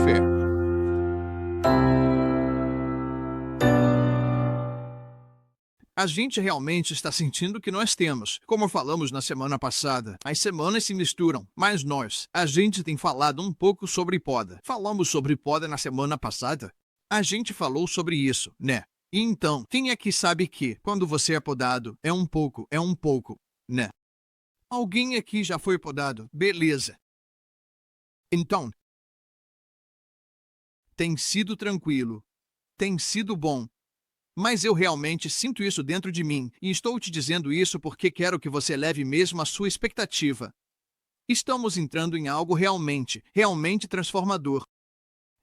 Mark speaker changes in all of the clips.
Speaker 1: fé. A gente realmente está sentindo que nós temos. Como falamos na semana passada, as semanas se misturam, mas a gente tem falado um pouco sobre poda. Falamos sobre poda na semana passada? A gente falou sobre isso, né? E então, quem aqui sabe que, quando você é podado, é um pouco, né? Alguém aqui já foi podado, beleza. Então, tem sido tranquilo, tem sido bom. Mas eu realmente sinto isso dentro de mim, e estou te dizendo isso porque quero que você leve mesmo a sua expectativa. Estamos entrando em algo realmente transformador.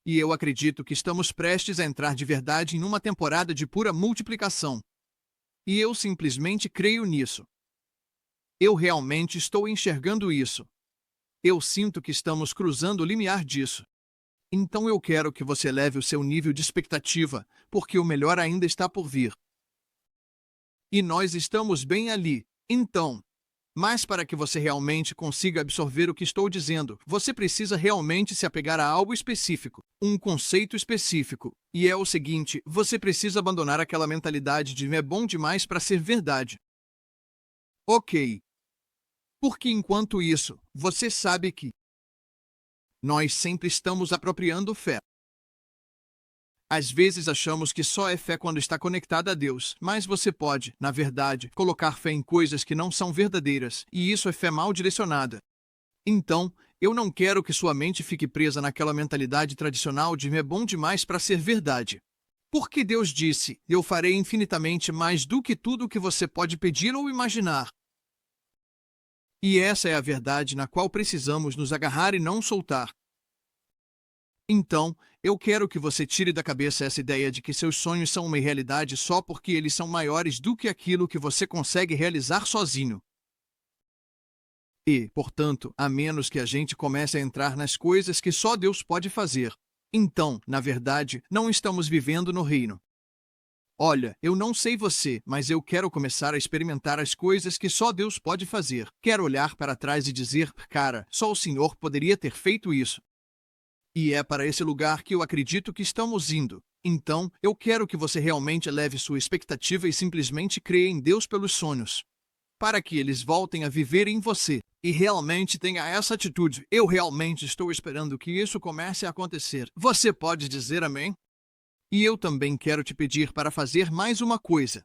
Speaker 1: E eu acredito que estamos prestes a entrar de verdade em uma temporada de pura multiplicação. E eu simplesmente creio nisso. Eu realmente estou enxergando isso. Eu sinto que estamos cruzando o limiar disso. Então eu quero que você leve o seu nível de expectativa, porque o melhor ainda está por vir. E nós estamos bem ali. Então, mas para que você realmente consiga absorver o que estou dizendo, você precisa realmente se apegar a algo específico, um conceito específico. E é o seguinte, você precisa abandonar aquela mentalidade de é bom demais para ser verdade. Ok. Porque enquanto isso, você sabe que nós sempre estamos apropriando fé. Às vezes achamos que só é fé quando está conectada a Deus, mas você pode, na verdade, colocar fé em coisas que não são verdadeiras, e isso é fé mal direcionada. Então, eu não quero que sua mente fique presa naquela mentalidade tradicional de é bom demais para ser verdade. Porque Deus disse, eu farei infinitamente mais do que tudo o que você pode pedir ou imaginar. E essa é a verdade na qual precisamos nos agarrar e não soltar. Então, eu quero que você tire da cabeça essa ideia de que seus sonhos são uma realidade só porque eles são maiores do que aquilo que você consegue realizar sozinho. E, portanto, a menos que a gente comece a entrar nas coisas que só Deus pode fazer, então, na verdade, não estamos vivendo no reino. Olha, eu não sei você, mas eu quero começar a experimentar as coisas que só Deus pode fazer. Quero olhar para trás e dizer, cara, só o Senhor poderia ter feito isso. E é para esse lugar que eu acredito que estamos indo. Então, eu quero que você realmente eleve sua expectativa e simplesmente creia em Deus pelos sonhos, para que eles voltem a viver em você. E realmente tenha essa atitude. Eu realmente estou esperando que isso comece a acontecer. Você pode dizer amém? E eu também quero te pedir para fazer mais uma coisa.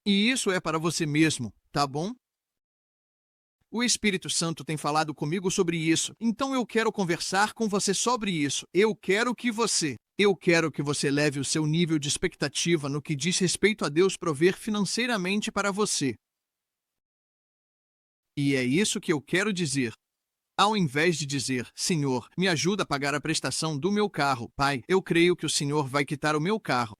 Speaker 1: E isso é para você mesmo, tá bom? O Espírito Santo tem falado comigo sobre isso, então eu quero conversar com você sobre isso. Eu quero que você leve o seu nível de expectativa no que diz respeito a Deus prover financeiramente para você. E é isso que eu quero dizer. Ao invés de dizer, Senhor, me ajuda a pagar a prestação do meu carro, Pai, eu creio que o Senhor vai quitar o meu carro.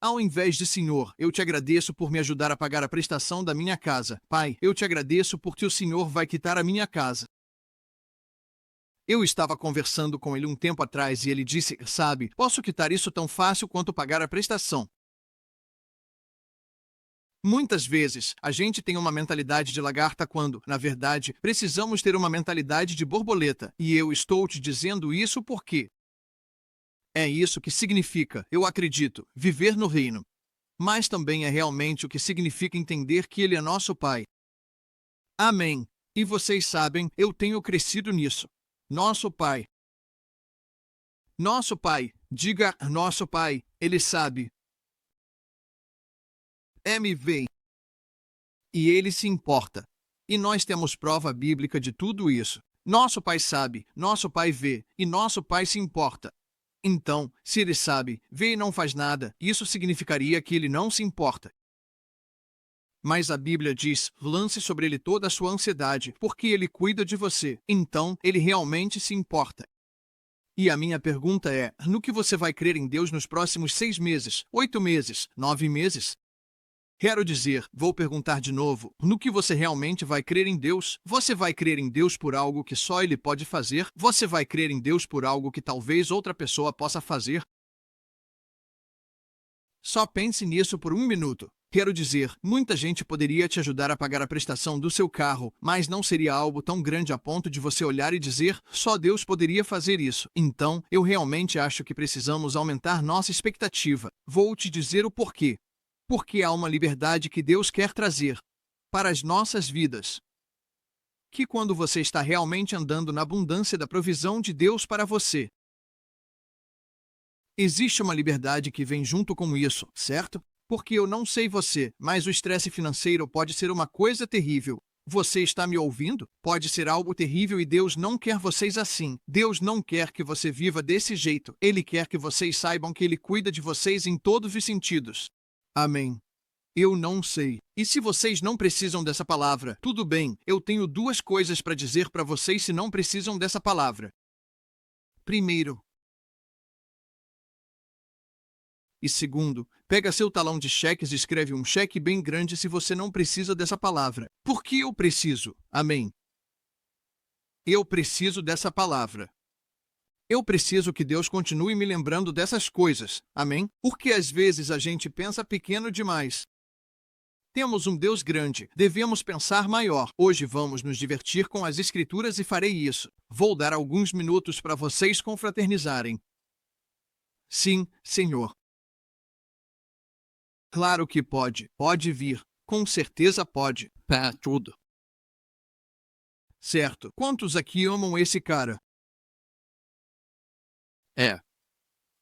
Speaker 1: Ao invés de Senhor, eu te agradeço por me ajudar a pagar a prestação da minha casa, Pai, eu te agradeço porque o Senhor vai quitar a minha casa. Eu estava conversando com ele um tempo atrás e ele disse, sabe, posso quitar isso tão fácil quanto pagar a prestação. Muitas vezes, a gente tem uma mentalidade de lagarta quando, na verdade, precisamos ter uma mentalidade de borboleta. E eu estou te dizendo isso porque é isso que significa, eu acredito, viver no reino. Mas também é realmente o que significa entender que Ele é nosso Pai. Amém. E vocês sabem, eu tenho crescido nisso. Nosso Pai. Nosso Pai. Diga, nosso Pai. Ele sabe. MV. E ele se importa. E nós temos prova bíblica de tudo isso. Nosso Pai sabe, nosso Pai vê, e nosso Pai se importa. Então, se ele sabe, vê e não faz nada, isso significaria que ele não se importa. Mas a Bíblia diz, lance sobre ele toda a sua ansiedade, porque ele cuida de você. Então, ele realmente se importa. E a minha pergunta é, no que você vai crer em Deus nos próximos 6 meses, 8 meses, 9 meses? Quero dizer, vou perguntar de novo, no que você realmente vai crer em Deus? Você vai crer em Deus por algo que só Ele pode fazer? Você vai crer em Deus por algo que talvez outra pessoa possa fazer? Só pense nisso por um minuto. Quero dizer, muita gente poderia te ajudar a pagar a prestação do seu carro, mas não seria algo tão grande a ponto de você olhar e dizer, só Deus poderia fazer isso. Então, eu realmente acho que precisamos aumentar nossa expectativa. Vou te dizer o porquê. Porque há uma liberdade que Deus quer trazer para as nossas vidas. Que quando você está realmente andando na abundância da provisão de Deus para você, existe uma liberdade que vem junto com isso, certo? Porque eu não sei você, mas o estresse financeiro pode ser uma coisa terrível. Você está me ouvindo? Pode ser algo terrível e Deus não quer vocês assim. Deus não quer que você viva desse jeito. Ele quer que vocês saibam que Ele cuida de vocês em todos os sentidos. Amém. Eu não sei. E se vocês não precisam dessa palavra, tudo bem, eu tenho duas coisas para dizer para vocês se não precisam dessa palavra. Primeiro, e segundo, pega seu talão de cheques e escreve um cheque bem grande se você não precisa dessa palavra. Por que eu preciso? Amém. Eu preciso dessa palavra. Eu preciso que Deus continue me lembrando dessas coisas. Amém? Porque às vezes a gente pensa pequeno demais. Temos um Deus grande, devemos pensar maior. Hoje vamos nos divertir com as Escrituras e farei isso. Vou dar alguns minutos para vocês confraternizarem. Sim, Senhor. Claro que pode. Pode vir. Com certeza pode. Pá, tudo. Certo. Quantos aqui amam esse cara?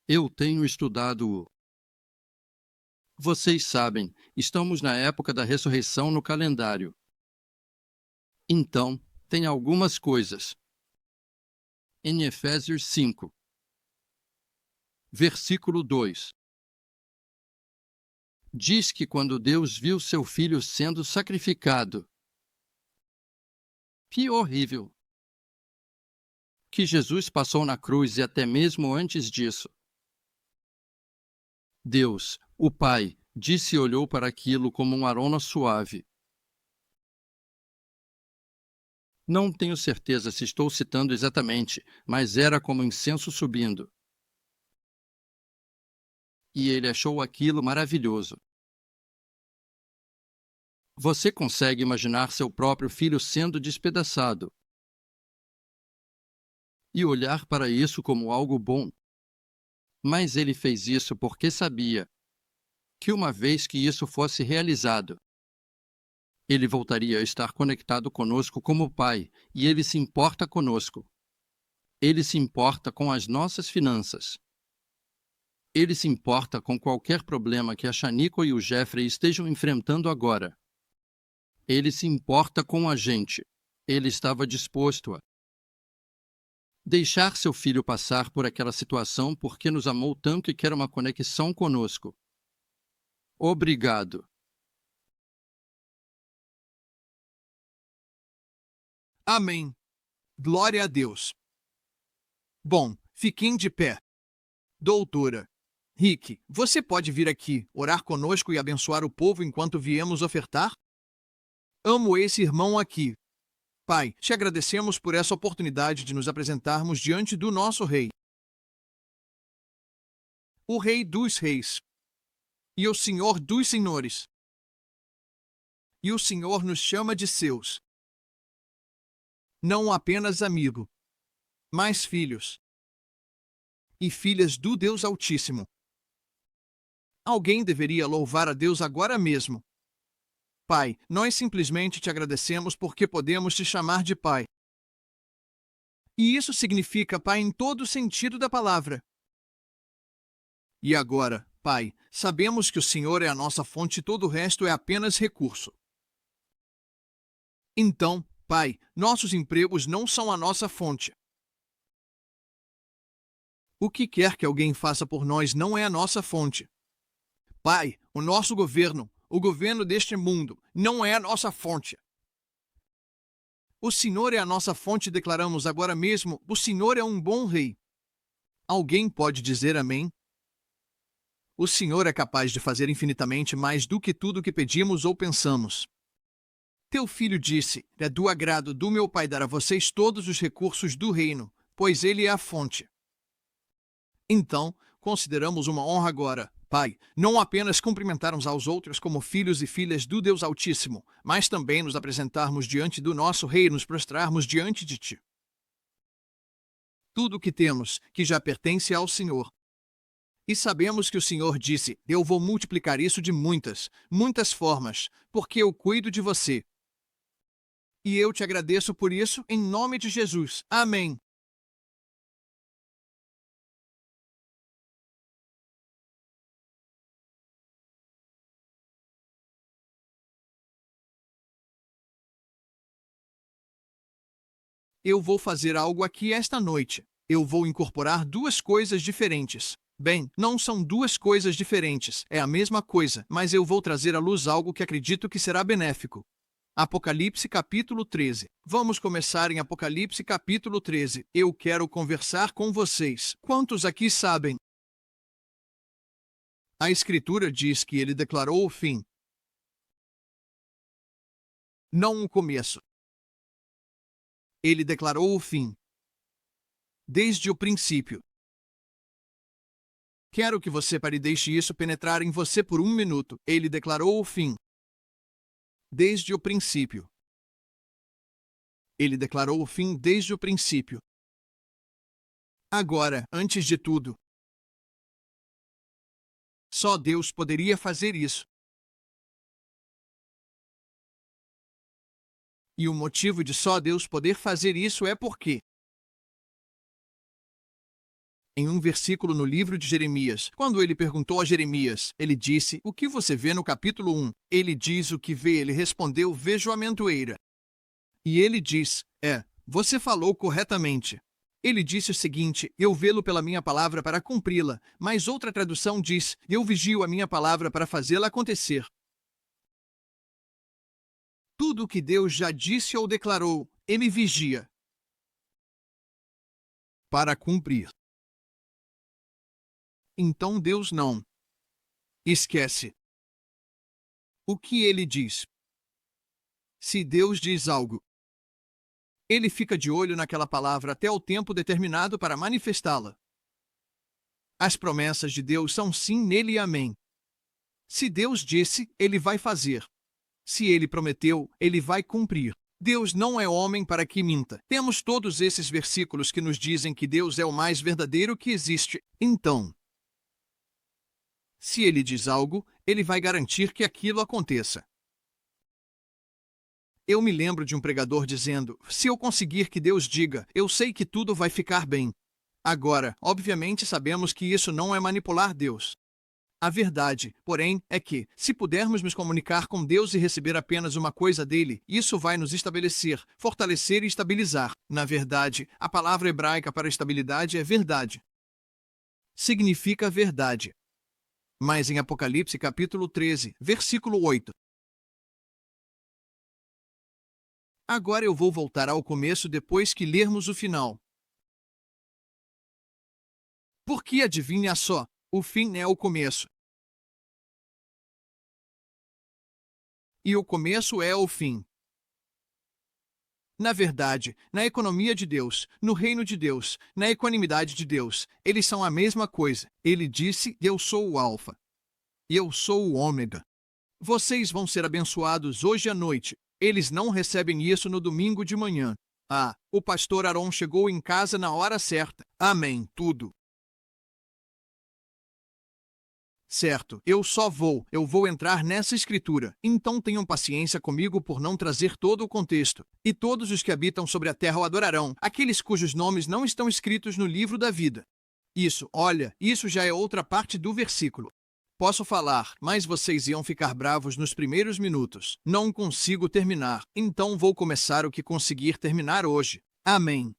Speaker 2: Eu tenho estudado. Vocês sabem, estamos na época da ressurreição no calendário. Então, tem algumas coisas. Em Efésios 5, versículo 2. Diz que quando Deus viu seu filho sendo sacrificado, que horrível! Que Jesus passou na cruz e até mesmo antes disso. Deus, o Pai, disse e olhou para aquilo como um aroma suave. Não tenho certeza se estou citando exatamente, mas era como incenso subindo. E ele achou aquilo maravilhoso. Você consegue imaginar seu próprio filho sendo despedaçado e olhar para isso como algo bom. Mas ele fez isso porque sabia que uma vez que isso fosse realizado, ele voltaria a estar conectado conosco como Pai, e ele se importa conosco. Ele se importa com as nossas finanças. Ele se importa com qualquer problema que a Shaniqua e o Jeffrey estejam enfrentando agora. Ele se importa com a gente. Ele estava disposto a deixar seu filho passar por aquela situação porque nos amou tanto e quer uma conexão conosco. Obrigado.
Speaker 1: Amém. Glória a Deus. Bom, fiquem de pé. Doutora Rick, você pode vir aqui, orar conosco e abençoar o povo enquanto viemos ofertar? Amo esse irmão aqui. Pai, te agradecemos por essa oportunidade de nos apresentarmos diante do nosso Rei. O Rei dos Reis. E o Senhor dos Senhores. E o Senhor nos chama de seus. Não apenas amigo, mas filhos. E filhas do Deus Altíssimo. Alguém deveria louvar a Deus agora mesmo. Pai, nós simplesmente te agradecemos porque podemos te chamar de Pai. E isso significa Pai em todo o sentido da palavra. E agora, Pai, sabemos que o Senhor é a nossa fonte e todo o resto é apenas recurso. Então, Pai, nossos empregos não são a nossa fonte. O que quer que alguém faça por nós não é a nossa fonte. Pai, o nosso governo, o governo deste mundo, não é a nossa fonte. O Senhor é a nossa fonte e declaramos agora mesmo, o Senhor é um bom rei. Alguém pode dizer amém? O Senhor é capaz de fazer infinitamente mais do que tudo que pedimos ou pensamos. Teu filho disse, é do agrado do meu Pai dar a vocês todos os recursos do reino, pois ele é a fonte. Então, consideramos uma honra agora, Pai, não apenas cumprimentar uns aos outros como filhos e filhas do Deus Altíssimo, mas também nos apresentarmos diante do nosso Rei e nos prostrarmos diante de Ti. Tudo o que temos, que já pertence ao Senhor. E sabemos que o Senhor disse: eu vou multiplicar isso de muitas, muitas formas, porque eu cuido de você. E eu te agradeço por isso, em nome de Jesus. Amém. Eu vou fazer algo aqui esta noite. Eu vou incorporar duas coisas diferentes. Bem, não são duas coisas diferentes, é a mesma coisa, mas eu vou trazer à luz algo que acredito que será benéfico. Apocalipse capítulo 13. Vamos começar em Apocalipse capítulo 13. Eu quero conversar com vocês. Quantos aqui sabem? A Escritura diz que ele declarou o fim, não o começo. Ele declarou o fim, desde o princípio. Quero que você pare e deixe isso penetrar em você por um minuto. Ele declarou o fim, desde o princípio. Ele declarou o fim desde o princípio. Agora, antes de tudo, só Deus poderia fazer isso. E o motivo de só Deus poder fazer isso é porque, em um versículo no livro de Jeremias, quando ele perguntou a Jeremias, ele disse: o que você vê no capítulo 1? Ele diz o que vê, ele respondeu: vejo a amentoeira. E ele diz: você falou corretamente. Ele disse o seguinte: eu vê-lo pela minha palavra para cumpri-la, mas outra tradução diz: eu vigio a minha palavra para fazê-la acontecer. Tudo o que Deus já disse ou declarou, ele vigia para cumprir. Então Deus não esquece o que ele diz. Se Deus diz algo, ele fica de olho naquela palavra até o tempo determinado para manifestá-la. As promessas de Deus são sim nele e amém. Se Deus disse, ele vai fazer. Se ele prometeu, ele vai cumprir. Deus não é homem para que minta. Temos todos esses versículos que nos dizem que Deus é o mais verdadeiro que existe. Então, se ele diz algo, ele vai garantir que aquilo aconteça. Eu me lembro de um pregador dizendo: se eu conseguir que Deus diga, eu sei que tudo vai ficar bem. Agora, obviamente sabemos que isso não é manipular Deus. A verdade, porém, é que, se pudermos nos comunicar com Deus e receber apenas uma coisa dele, isso vai nos estabelecer, fortalecer e estabilizar. Na verdade, a palavra hebraica para estabilidade é verdade. Significa verdade. Mas em Apocalipse capítulo 13, versículo 8. Agora eu vou voltar ao começo depois que lermos o final. Porque adivinha só, o fim é o começo. E o começo é o fim. Na verdade, na economia de Deus, no reino de Deus, na equanimidade de Deus, eles são a mesma coisa. Ele disse: eu sou o Alfa. Eu sou o Ômega. Vocês vão ser abençoados hoje à noite. Eles não recebem isso no domingo de manhã. Ah, o pastor Aaron chegou em casa na hora certa. Amém, tudo. Certo, eu vou entrar nessa escritura. Então tenham paciência comigo por não trazer todo o contexto. E todos os que habitam sobre a terra o adorarão, aqueles cujos nomes não estão escritos no livro da vida. Isso já é outra parte do versículo. Posso falar, mas vocês iam ficar bravos nos primeiros minutos. Não consigo terminar, então vou começar o que conseguir terminar hoje. Amém.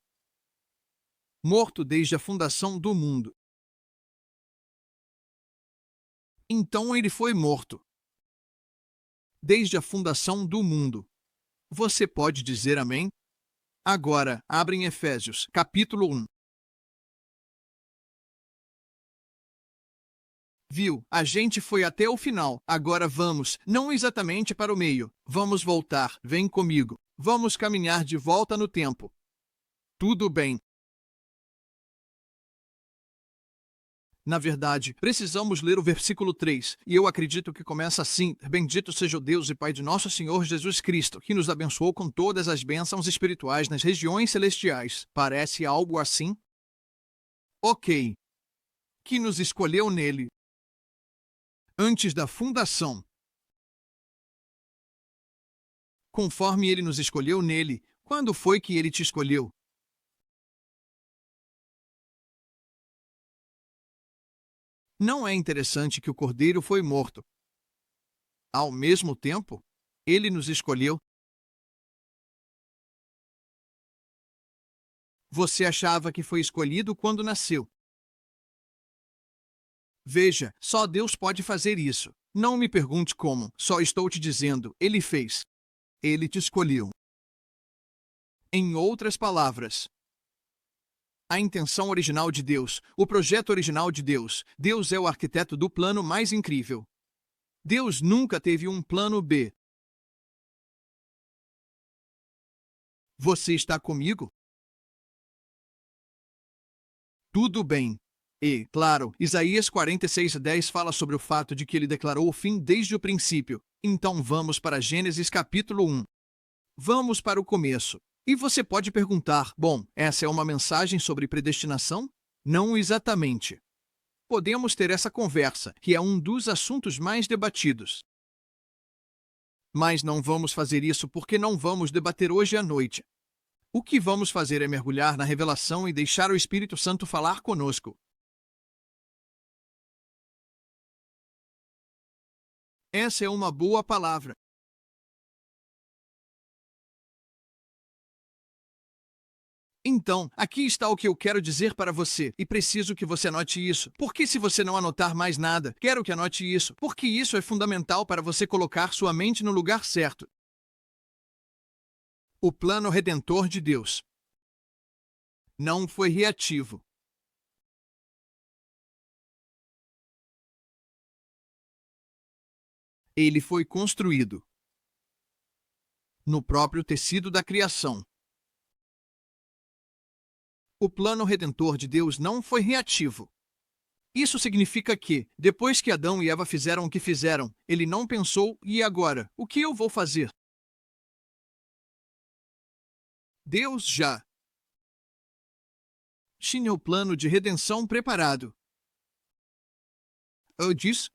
Speaker 1: Morto desde a fundação do mundo. Então ele foi morto. Desde a fundação do mundo. Você pode dizer amém? Agora, abrem Efésios, capítulo 1. Viu, a gente foi até o final. Agora vamos, não exatamente para o meio. Vamos voltar, vem comigo. Vamos caminhar de volta no tempo. Tudo bem. Na verdade, precisamos ler o versículo 3, e eu acredito que começa assim: Bendito seja o Deus e Pai de nosso Senhor Jesus Cristo, que nos abençoou com todas as bênçãos espirituais nas regiões celestiais. Parece algo assim? Ok. Que nos escolheu nele antes da fundação. Conforme ele nos escolheu nele, quando foi que ele te escolheu? Não é interessante que o Cordeiro foi morto? Ao mesmo tempo, ele nos escolheu. Você achava que foi escolhido quando nasceu. Veja, só Deus pode fazer isso. Não me pergunte como, só estou te dizendo, ele fez. Ele te escolheu. Em outras palavras, a intenção original de Deus, o projeto original de Deus, Deus é o arquiteto do plano mais incrível. Deus nunca teve um plano B. Você está comigo? Tudo bem. E, claro, Isaías 46:10 fala sobre o fato de que ele declarou o fim desde o princípio. Então vamos para Gênesis capítulo 1. Vamos para o começo. E você pode perguntar: bom, essa é uma mensagem sobre predestinação? Não exatamente. Podemos ter essa conversa, que é um dos assuntos mais debatidos. Mas não vamos fazer isso porque não vamos debater hoje à noite. O que vamos fazer é mergulhar na revelação e deixar o Espírito Santo falar conosco. Essa é uma boa palavra. Então, aqui está o que eu quero dizer para você, e preciso que você anote isso. Porque se você não anotar mais nada, quero que anote isso, porque isso é fundamental para você colocar sua mente no lugar certo. O plano redentor de Deus não foi reativo. Ele foi construído no próprio tecido da criação. O plano redentor de Deus não foi reativo. Isso significa que, depois que Adão e Eva fizeram o que fizeram, ele não pensou: e agora, o que eu vou fazer? Deus já tinha o plano de redenção preparado. Eu disse: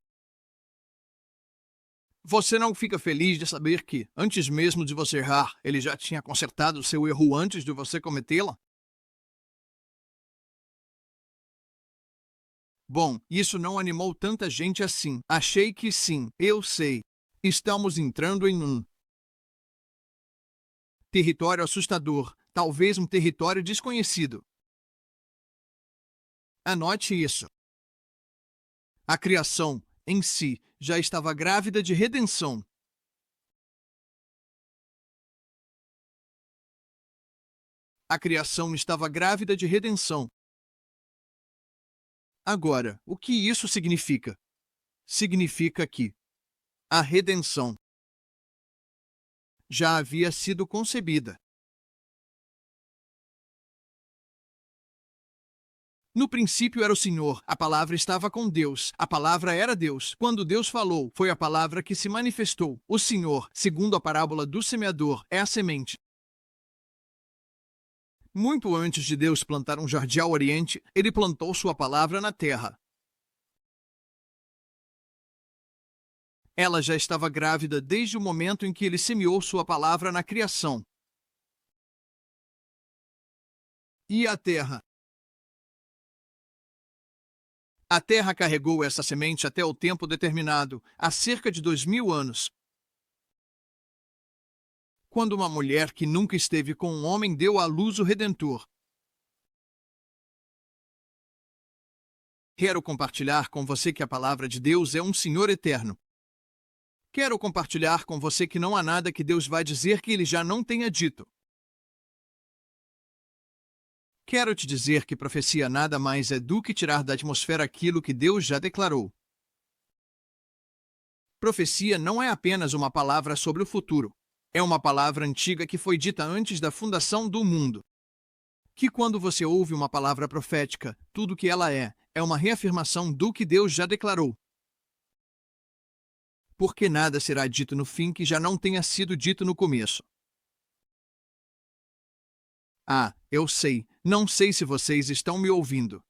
Speaker 1: você não fica feliz de saber que, antes mesmo de você errar, ele já tinha consertado o seu erro antes de você cometê-la? Bom, isso não animou tanta gente assim. Achei que sim, eu sei. Estamos entrando em um território assustador, talvez um território desconhecido. Anote isso. A criação, em si, já estava grávida de redenção. A criação estava grávida de redenção. Agora, o que isso significa? Significa que a redenção já havia sido concebida. No princípio era o Senhor, a palavra estava com Deus, a palavra era Deus. Quando Deus falou, foi a palavra que se manifestou. O Senhor, segundo a parábola do semeador, é a semente. Muito antes de Deus plantar um jardim ao Oriente, ele plantou sua palavra na terra. Ela já estava grávida desde o momento em que ele semeou sua palavra na criação. E a terra? A terra carregou essa semente até o tempo determinado, há cerca de 2000 anos. Quando uma mulher que nunca esteve com um homem deu à luz o Redentor. Quero compartilhar com você que a palavra de Deus é um Senhor eterno. Quero compartilhar com você que não há nada que Deus vai dizer que ele já não tenha dito. Quero te dizer que profecia nada mais é do que tirar da atmosfera aquilo que Deus já declarou. Profecia não é apenas uma palavra sobre o futuro. É uma palavra antiga que foi dita antes da fundação do mundo. Que quando você ouve uma palavra profética, tudo que ela é é uma reafirmação do que Deus já declarou. Porque nada será dito no fim que já não tenha sido dito no começo. Ah, eu sei, não sei se vocês estão me ouvindo.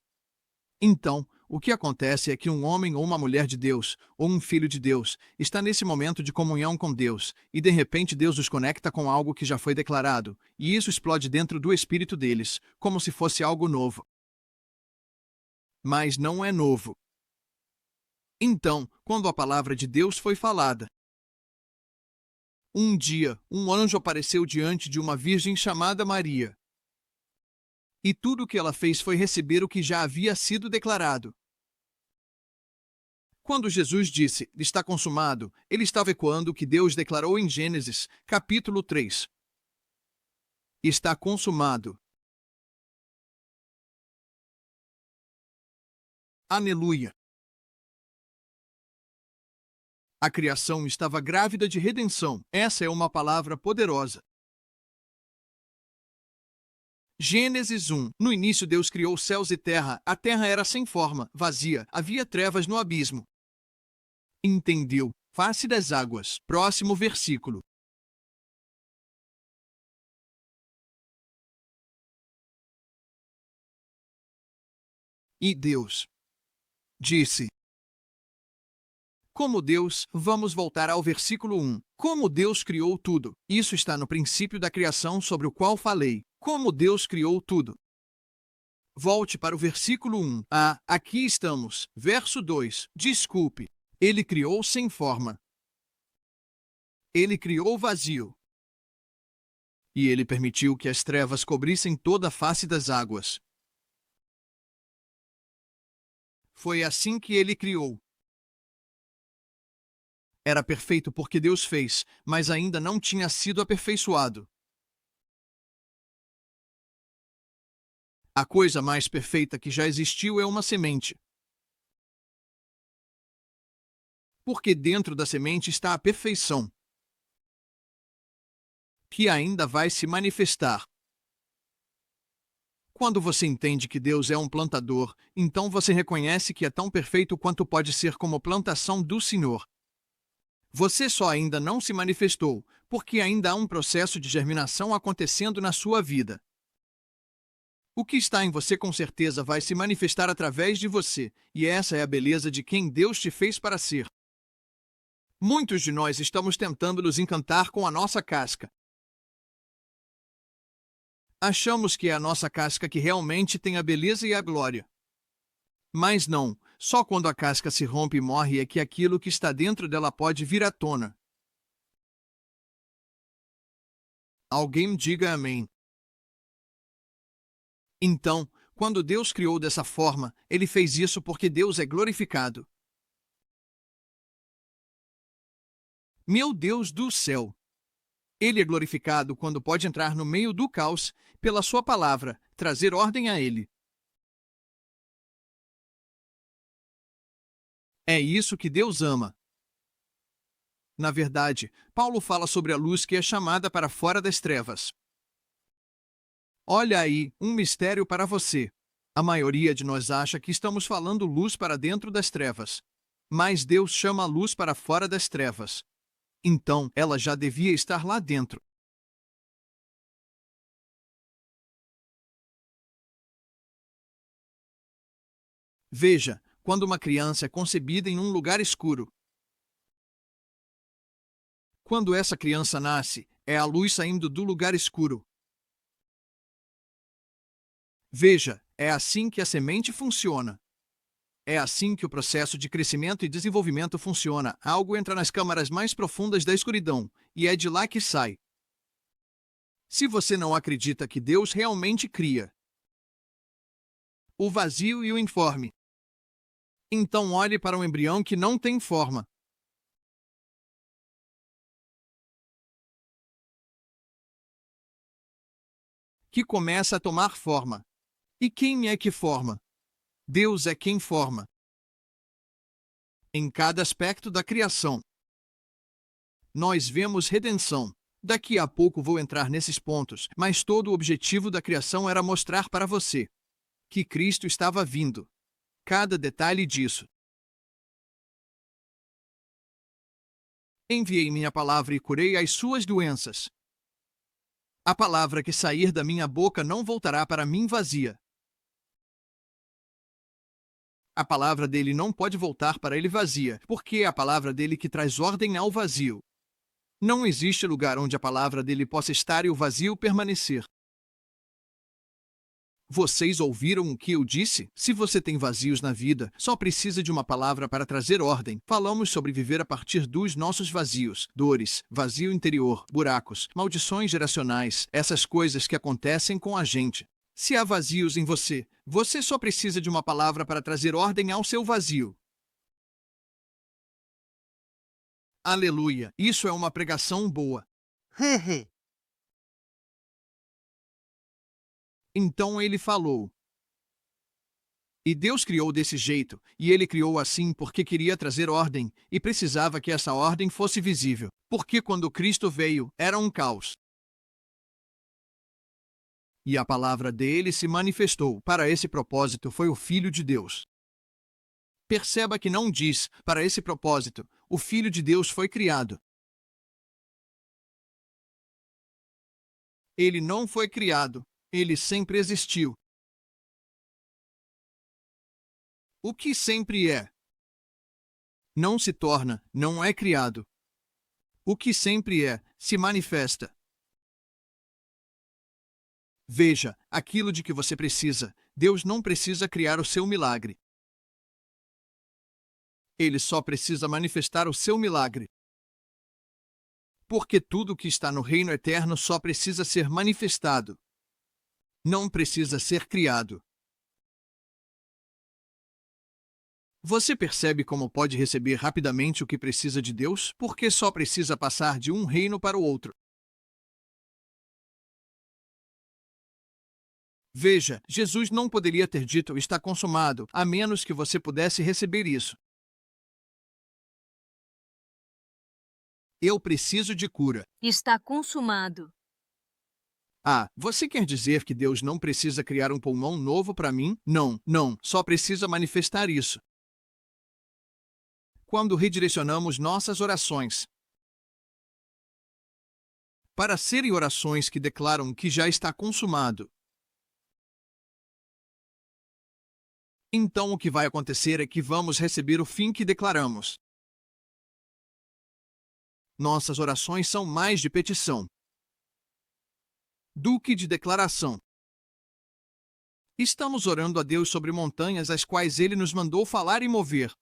Speaker 1: Então, o que acontece é que um homem ou uma mulher de Deus, ou um filho de Deus, está nesse momento de comunhão com Deus, e de repente Deus os conecta com algo que já foi declarado, e isso explode dentro do espírito deles, como se fosse algo novo. Mas não é novo. Então, quando a palavra de Deus foi falada, um dia, um anjo apareceu diante de uma virgem chamada Maria. E tudo o que ela fez foi receber o que já havia sido declarado. Quando Jesus disse, está consumado, ele estava ecoando o que Deus declarou em Gênesis, capítulo 3. Está consumado. Aleluia. A criação estava grávida de redenção. Essa é uma palavra poderosa. Gênesis 1. No início Deus criou céus e terra. A terra era sem forma, vazia. Havia trevas no abismo. Entendeu? Face das águas. Próximo versículo. E Deus disse. Como Deus, vamos voltar ao versículo 1. Como Deus criou tudo. Isso está no princípio da criação sobre o qual falei. Como Deus criou tudo. Volte para o versículo 1. Ah, aqui estamos. Verso 2. Desculpe. Ele criou sem forma. Ele criou vazio. E ele permitiu que as trevas cobrissem toda a face das águas. Foi assim que ele criou. Era perfeito porque Deus fez, mas ainda não tinha sido aperfeiçoado. A coisa mais perfeita que já existiu é uma semente. Porque dentro da semente está a perfeição, que ainda vai se manifestar. Quando você entende que Deus é um plantador, então você reconhece que é tão perfeito quanto pode ser como plantação do Senhor. Você só ainda não se manifestou, porque ainda há um processo de germinação acontecendo na sua vida. O que está em você com certeza vai se manifestar através de você, e essa é a beleza de quem Deus te fez para ser. Muitos de nós estamos tentando nos encantar com a nossa casca. Achamos que é a nossa casca que realmente tem a beleza e a glória. Mas não, só quando a casca se rompe e morre é que aquilo que está dentro dela pode vir à tona. Alguém diga amém. Então, quando Deus criou dessa forma, ele fez isso porque Deus é glorificado. Meu Deus do céu! Ele é glorificado quando pode entrar no meio do caos, pela sua palavra, trazer ordem a ele. É isso que Deus ama. Na verdade, Paulo fala sobre a luz que é chamada para fora das trevas. Olha aí, um mistério para você. A maioria de nós acha que estamos falando luz para dentro das trevas. Mas Deus chama a luz para fora das trevas. Então, ela já devia estar lá dentro. Veja, quando uma criança é concebida em um lugar escuro. Quando essa criança nasce, é a luz saindo do lugar escuro. Veja, é assim que a semente funciona. É assim que o processo de crescimento e desenvolvimento funciona. Algo entra nas câmaras mais profundas da escuridão, e é de lá que sai. Se você não acredita que Deus realmente cria o vazio e o informe, então olhe para um embrião que não tem forma. Que começa a tomar forma. E quem é que forma? Deus é quem forma. Em cada aspecto da criação, nós vemos redenção. Daqui a pouco vou entrar nesses pontos, mas todo o objetivo da criação era mostrar para você que Cristo estava vindo. cada detalhe disso. Enviei minha palavra e curei as suas doenças. A palavra que sair da minha boca não voltará para mim vazia. A palavra dele não pode voltar para ele vazia, porque é a palavra dele que traz ordem ao vazio. Não existe lugar onde a palavra dele possa estar e o vazio permanecer. Vocês ouviram o que eu disse? Se você tem vazios na vida, só precisa de uma palavra para trazer ordem. Falamos sobre viver a partir dos nossos vazios, dores, vazio interior, buracos, maldições geracionais, essas coisas que acontecem com a gente. Se há vazios em você, você só precisa de uma palavra para trazer ordem ao seu vazio. Aleluia! Isso é uma pregação boa. Então ele falou. E Deus criou desse jeito, e ele criou assim porque queria trazer ordem, e precisava que essa ordem fosse visível. Porque quando Cristo veio, era um caos. E a palavra dele se manifestou. Para esse propósito foi o Filho de Deus. Perceba que não diz, para esse propósito, o Filho de Deus foi criado. Ele não foi criado, ele sempre existiu. O que sempre é. Não se torna, não é criado. O que sempre é, se manifesta. Veja, aquilo de que você precisa, Deus não precisa criar o seu milagre. Ele só precisa manifestar o seu milagre. Porque tudo que está no reino eterno só precisa ser manifestado. Não precisa ser criado. Você percebe como pode receber rapidamente o que precisa de Deus? Porque só precisa passar de um reino para o outro. Veja, Jesus não poderia ter dito está consumado, a menos que você pudesse receber isso. Eu preciso de cura.
Speaker 3: Está consumado.
Speaker 1: Ah, você quer dizer que Deus não precisa criar um pulmão novo para mim? Não, não, só precisa manifestar isso. Quando redirecionamos nossas orações para serem orações que declaram que já está consumado, então o que vai acontecer é que vamos receber o fim que declaramos. Nossas orações são mais de petição do que de declaração. Estamos orando a Deus sobre montanhas as quais Ele nos mandou falar e mover.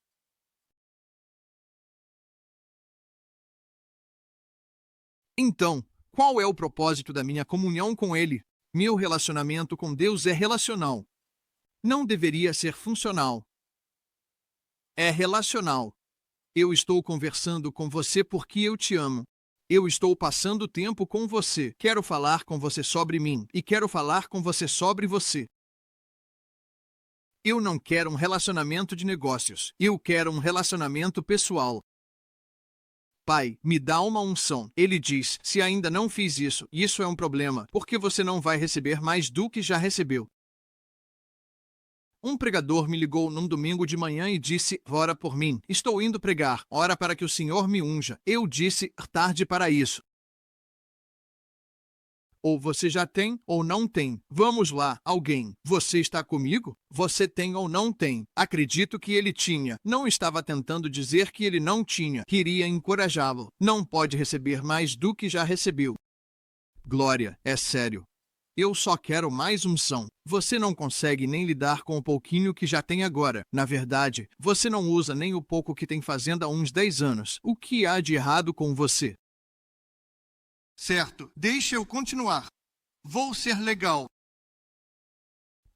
Speaker 1: Então, qual é o propósito da minha comunhão com Ele? Meu relacionamento com Deus é relacional. Não deveria ser funcional. É relacional. Eu estou conversando com você porque eu te amo. Eu estou passando tempo com você. Quero falar com você sobre mim e quero falar com você sobre você. Eu não quero um relacionamento de negócios. Eu quero um relacionamento pessoal. Pai, me dá uma unção. Ele diz, se ainda não fiz isso, isso é um problema, porque você não vai receber mais do que já recebeu. Um pregador me ligou num domingo de manhã e disse, ora por mim, estou indo pregar, ora para que o Senhor me unja. Eu disse, tarde para isso. Ou você já tem, ou não tem. Vamos lá, alguém. Você está comigo? Você tem ou não tem? Acredito que ele tinha. Não estava tentando dizer que ele não tinha. Queria encorajá-lo. Não pode receber mais do que já recebeu. Glória, é sério. Eu só quero mais unção. Você não consegue nem lidar com o pouquinho que já tem agora. Na verdade, você não usa nem o pouco que tem fazendo há uns 10 anos. O que há de errado com você? Certo, deixa eu continuar. Vou ser legal.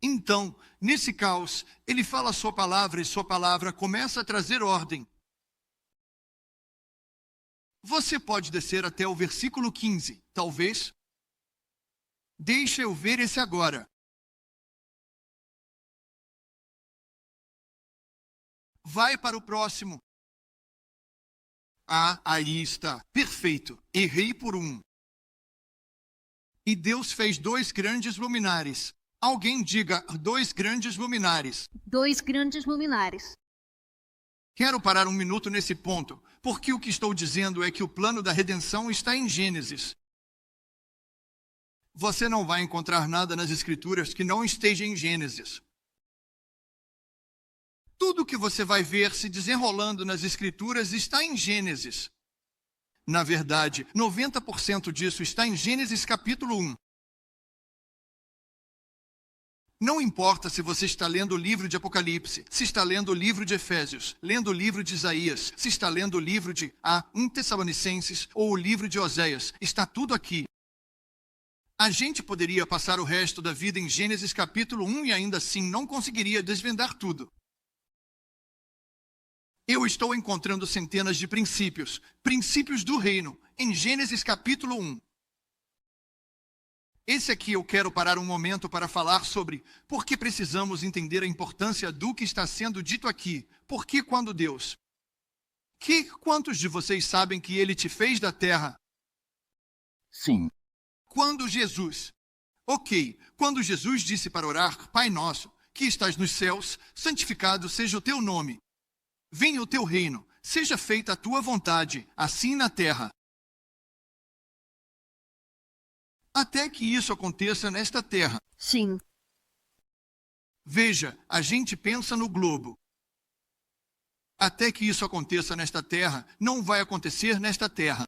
Speaker 1: Então, nesse caos, ele fala a sua palavra e sua palavra começa a trazer ordem. Você pode descer até o versículo 15, talvez? Deixa eu ver esse agora. Vai para o próximo. Ah, aí está. Perfeito. Errei por um. E Deus fez 2 grandes luminares. Alguém diga 2 grandes luminares.
Speaker 4: 2 grandes luminares.
Speaker 1: Quero parar um minuto nesse ponto, porque o que estou dizendo é que o plano da redenção está em Gênesis. Você não vai encontrar nada nas Escrituras que não esteja em Gênesis. Tudo que você vai ver se desenrolando nas Escrituras está em Gênesis. Na verdade, 90% disso está em Gênesis capítulo 1. Não importa se você está lendo o livro de Apocalipse, se está lendo o livro de Efésios, lendo o livro de Isaías, se está lendo o livro de 1 Tessalonicenses ou o livro de Oséias, está tudo aqui. A gente poderia passar o resto da vida em Gênesis capítulo 1 e ainda assim não conseguiria desvendar tudo. Eu estou encontrando centenas de princípios do reino, em Gênesis capítulo 1. Esse aqui eu quero parar um momento para falar sobre por que precisamos entender a importância do que está sendo dito aqui. Porque quando Deus... Quantos de vocês sabem que Ele te fez da terra?
Speaker 2: Sim.
Speaker 1: Quando Jesus... Quando Jesus disse para orar, Pai nosso, que estás nos céus, santificado seja o teu nome. Venha o teu reino, seja feita a tua vontade, assim na terra. Até que isso aconteça nesta terra.
Speaker 4: Sim.
Speaker 1: Veja, a gente pensa no globo. Até que isso aconteça nesta terra, não vai acontecer nesta terra.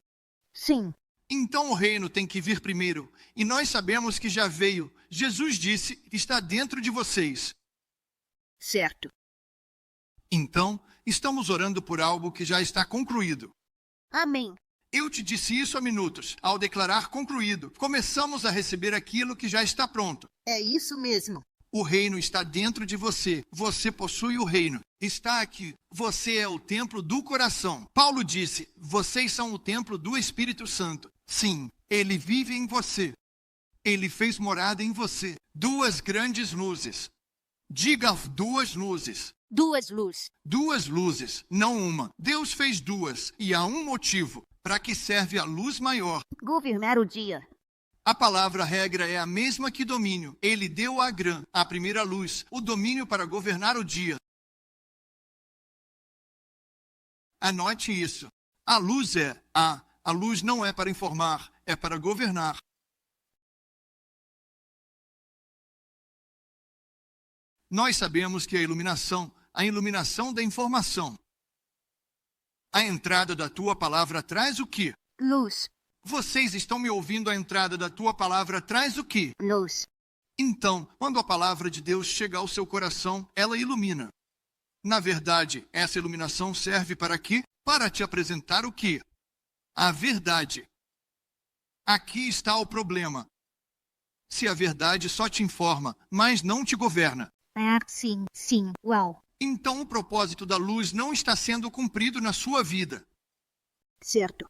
Speaker 4: Sim.
Speaker 1: Então o reino tem que vir primeiro. E nós sabemos que já veio. Jesus disse, está dentro de vocês.
Speaker 4: Certo.
Speaker 1: Então, estamos orando por algo que já está concluído.
Speaker 4: Amém.
Speaker 1: Eu te disse isso há minutos. Ao declarar concluído, começamos a receber aquilo que já está pronto.
Speaker 4: É isso mesmo.
Speaker 1: O reino está dentro de você. Você possui o reino. Está aqui. Você é o templo do coração. Paulo disse, vocês são o templo do Espírito Santo. Sim, ele vive em você. Ele fez morada em você. 2 grandes luzes. Diga 2 luzes.
Speaker 3: 2 luzes.
Speaker 1: 2 luzes, não uma. Deus fez 2 e há um motivo. Para que serve a luz maior?
Speaker 4: Governar o dia.
Speaker 1: A palavra regra é a mesma que domínio. Ele deu a Grã, a primeira luz, o domínio para governar o dia. Anote isso. A luz a luz não é para informar, é para governar. Nós sabemos que a iluminação da informação. A entrada da tua palavra traz o quê?
Speaker 4: Luz.
Speaker 1: Vocês estão me ouvindo? A entrada da tua palavra traz o quê?
Speaker 4: Luz.
Speaker 1: Então, quando a palavra de Deus chega ao seu coração, ela ilumina. Na verdade, essa iluminação serve para quê? Para te apresentar o quê? A verdade. Aqui está o problema. Se a verdade só te informa, mas não te governa.
Speaker 4: Sim. Uau.
Speaker 1: Então o propósito da luz não está sendo cumprido na sua vida.
Speaker 4: Certo.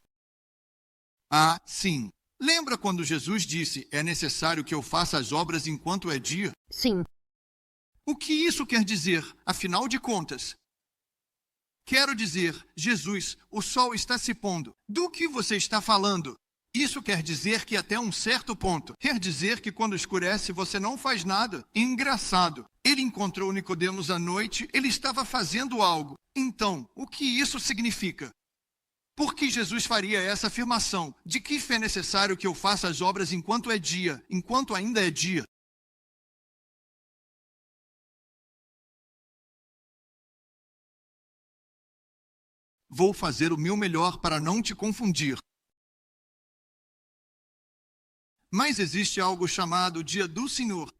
Speaker 1: Sim. Lembra quando Jesus disse, é necessário que eu faça as obras enquanto é dia?
Speaker 4: Sim.
Speaker 1: O que isso quer dizer, afinal de contas? Quero dizer, Jesus, o sol está se pondo. Do que você está falando? Isso quer dizer que até um certo ponto. Quer dizer que quando escurece você não faz nada. Engraçado. Ele encontrou Nicodemos à noite, ele estava fazendo algo. Então, o que isso significa? Por que Jesus faria essa afirmação? De que fé é necessário que eu faça as obras enquanto é dia, enquanto ainda é dia? Vou fazer o meu melhor para não te confundir. Mas existe algo chamado Dia do Senhor.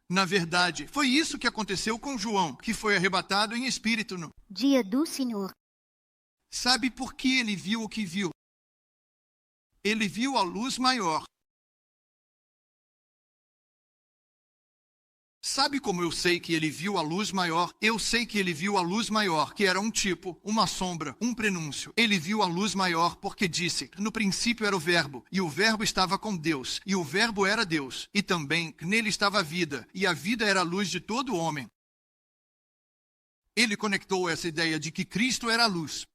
Speaker 1: Na verdade, foi isso que aconteceu com João, que foi arrebatado em espírito.
Speaker 4: Dia do Senhor.
Speaker 1: Sabe por que ele viu o que viu? Ele viu a luz maior. Sabe como eu sei que ele viu a luz maior? Eu sei que ele viu a luz maior, que era um tipo, uma sombra, um prenúncio. Ele viu a luz maior porque disse, no princípio era o Verbo, e o Verbo estava com Deus, e o Verbo era Deus, e também nele estava a vida, e a vida era a luz de todo homem. Ele conectou essa ideia de que Cristo era a luz.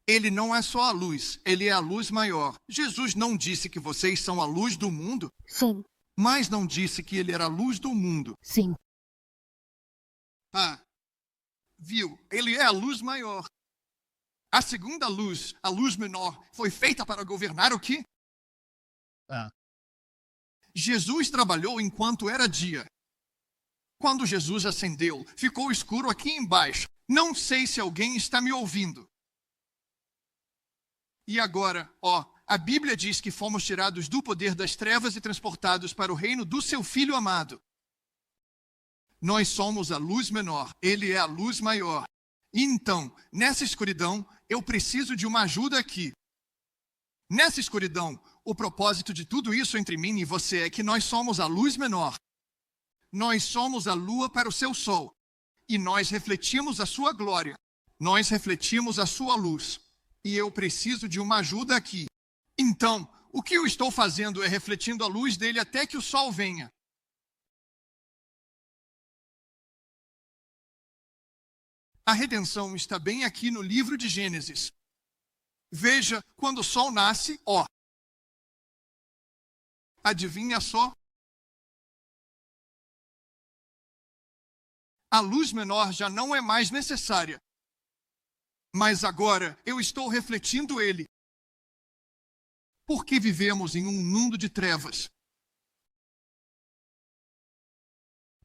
Speaker 1: Ele não é só a luz, ele é a luz maior. Jesus não disse que vocês são a luz do mundo?
Speaker 4: Sim.
Speaker 1: Mas não disse que ele era a luz do mundo.
Speaker 4: Sim.
Speaker 1: Ah, viu? Ele é a luz maior. A segunda luz, a luz menor, foi feita para governar o quê? Jesus trabalhou enquanto era dia. Quando Jesus ascendeu, ficou escuro aqui embaixo. Não sei se alguém está me ouvindo. E agora, a Bíblia diz que fomos tirados do poder das trevas e transportados para o reino do seu Filho amado. Nós somos a luz menor, ele é a luz maior. Então, nessa escuridão, eu preciso de uma ajuda aqui. Nessa escuridão, o propósito de tudo isso entre mim e você é que nós somos a luz menor. Nós somos a lua para o seu sol. E nós refletimos a sua glória. Nós refletimos a sua luz. E eu preciso de uma ajuda aqui. Então, o que eu estou fazendo é refletindo a luz dele até que o sol venha. A redenção está bem aqui no livro de Gênesis. Veja, quando o sol nasce, adivinha só? A luz menor já não é mais necessária. Mas agora eu estou refletindo ele. Porque vivemos em um mundo de trevas.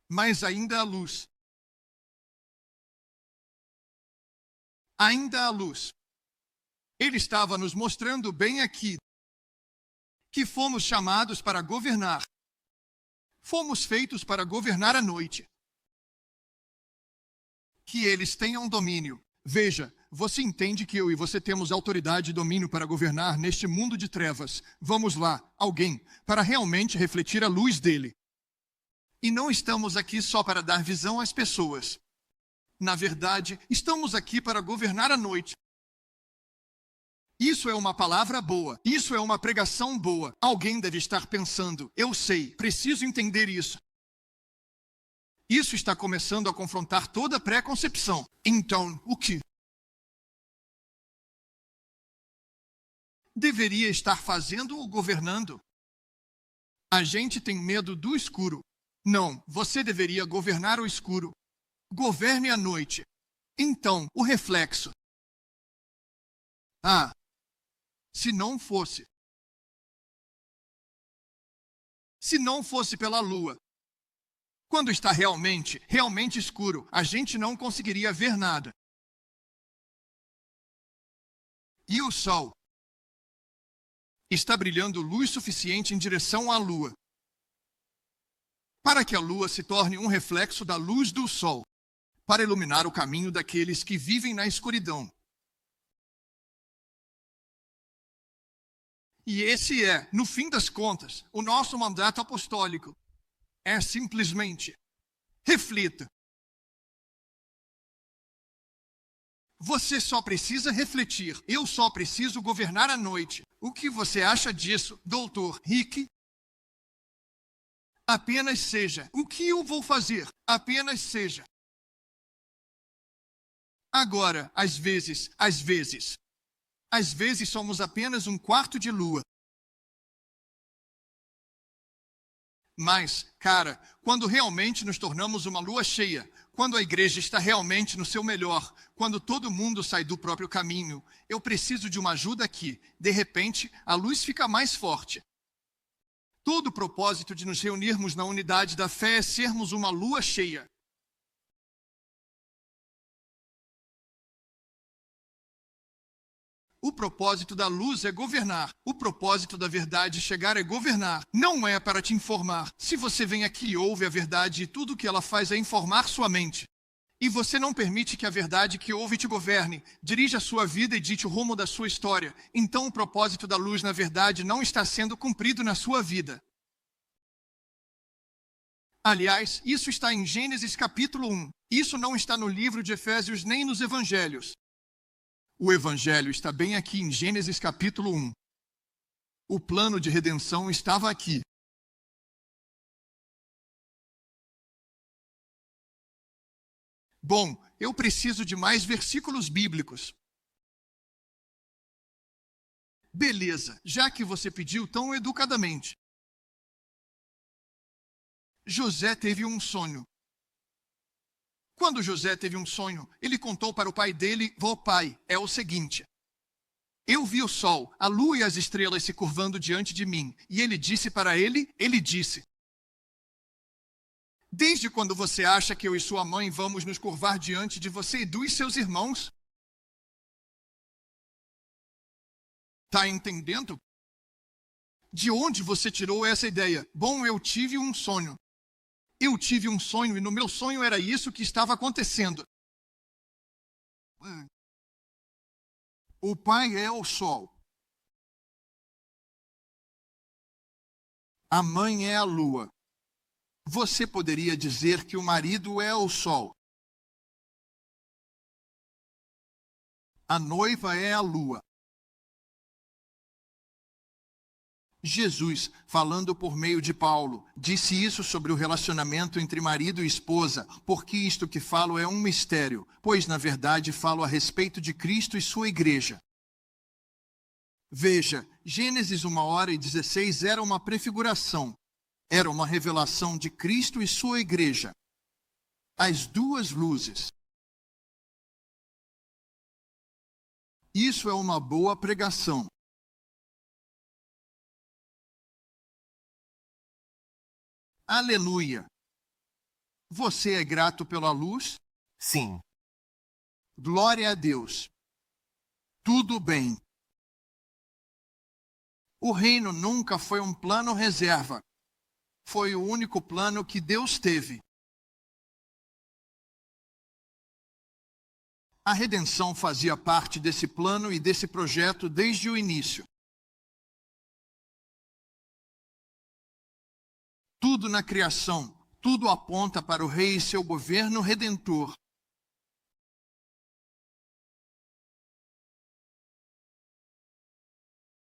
Speaker 1: Mas ainda há luz. Ainda há luz. Ele estava nos mostrando bem aqui que fomos chamados para governar. Fomos feitos para governar a noite. Que eles tenham domínio. Veja, você entende que eu e você temos autoridade e domínio para governar neste mundo de trevas. Vamos lá, alguém, para realmente refletir a luz dele. E não estamos aqui só para dar visão às pessoas. Na verdade, estamos aqui para governar a noite. Isso é uma palavra boa. Isso é uma pregação boa. Alguém deve estar pensando, eu sei, preciso entender isso. Isso está começando a confrontar toda a pré-concepção. Então, o que? Deveria estar fazendo ou governando? A gente tem medo do escuro. Não, você deveria governar o escuro. Governe a noite. Então, o reflexo. Se não fosse. Se não fosse pela lua. Quando está realmente escuro, a gente não conseguiria ver nada. E o sol está brilhando luz suficiente em direção à lua, para que a lua se torne um reflexo da luz do sol, para iluminar o caminho daqueles que vivem na escuridão. E esse é, no fim das contas, o nosso mandato apostólico. É simplesmente, reflita. Você só precisa refletir. Eu só preciso governar a noite. O que você acha disso, Dr. Rick? Apenas seja. O que eu vou fazer? Apenas seja. Agora, às vezes somos apenas um quarto de lua. Mas, cara, quando realmente nos tornamos uma lua cheia, quando a igreja está realmente no seu melhor, quando todo mundo sai do próprio caminho, eu preciso de uma ajuda aqui. De repente, a luz fica mais forte. Todo o propósito de nos reunirmos na unidade da fé é sermos uma lua cheia. O propósito da luz é governar. O propósito da verdade chegar é governar. Não é para te informar. Se você vem aqui e ouve a verdade e tudo o que ela faz é informar sua mente, e você não permite que a verdade que ouve te governe, dirija a sua vida e dite o rumo da sua história, então o propósito da luz, na verdade, não está sendo cumprido na sua vida. Aliás, isso está em Gênesis capítulo 1. Isso não está no livro de Efésios nem nos Evangelhos. O Evangelho está bem aqui em Gênesis capítulo 1. O plano de redenção estava aqui. Bom, eu preciso de mais versículos bíblicos. Beleza, já que você pediu tão educadamente. José teve um sonho. Quando José teve um sonho, ele contou para o pai dele: "Vô pai, é o seguinte. Eu vi o sol, a lua e as estrelas se curvando diante de mim." E ele disse para ele disse: "Desde quando você acha que eu e sua mãe vamos nos curvar diante de você e dos seus irmãos?" Tá entendendo? De onde você tirou essa ideia? Bom, eu tive um sonho. Eu tive um sonho e no meu sonho era isso que estava acontecendo. O pai é o sol. A mãe é a lua. Você poderia dizer que o marido é o sol. A noiva é a lua. Jesus, falando por meio de Paulo, disse isso sobre o relacionamento entre marido e esposa, porque isto que falo é um mistério, pois na verdade falo a respeito de Cristo e sua igreja. Veja, Gênesis 1h16 era uma prefiguração, era uma revelação de Cristo e sua igreja. As duas luzes. Isso é uma boa pregação. Aleluia! Você é grato pela luz?
Speaker 5: Sim.
Speaker 1: Glória a Deus. Tudo bem. O reino nunca foi um plano reserva. Foi o único plano que Deus teve. A redenção fazia parte desse plano e desse projeto desde o início. Tudo na criação, tudo aponta para o Rei e seu governo redentor.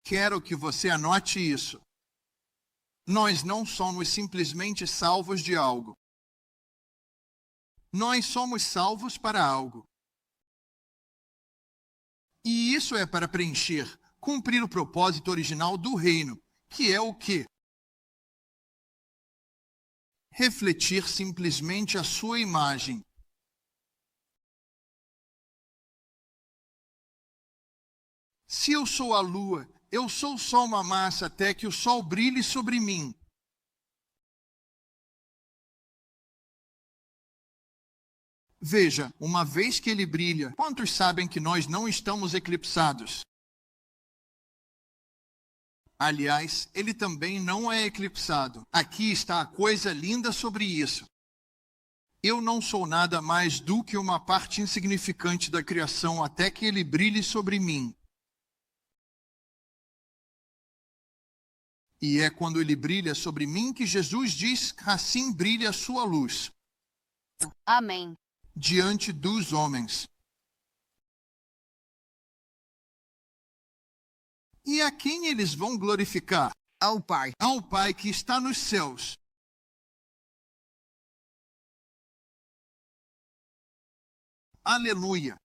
Speaker 1: Quero que você anote isso. Nós não somos simplesmente salvos de algo. Nós somos salvos para algo. E isso é para preencher, cumprir o propósito original do reino, que é o quê? Refletir simplesmente a sua imagem. Se eu sou a lua, eu sou só uma massa até que o sol brilhe sobre mim. Veja, uma vez que ele brilha, quantos sabem que nós não estamos eclipsados? Aliás, ele também não é eclipsado. Aqui está a coisa linda sobre isso. Eu não sou nada mais do que uma parte insignificante da criação até que ele brilhe sobre mim. E é quando ele brilha sobre mim que Jesus diz: "Assim brilha a sua luz."
Speaker 6: Amém.
Speaker 1: Diante dos homens. E a quem eles vão glorificar?
Speaker 5: Ao Pai.
Speaker 1: Ao Pai que está nos céus. Aleluia!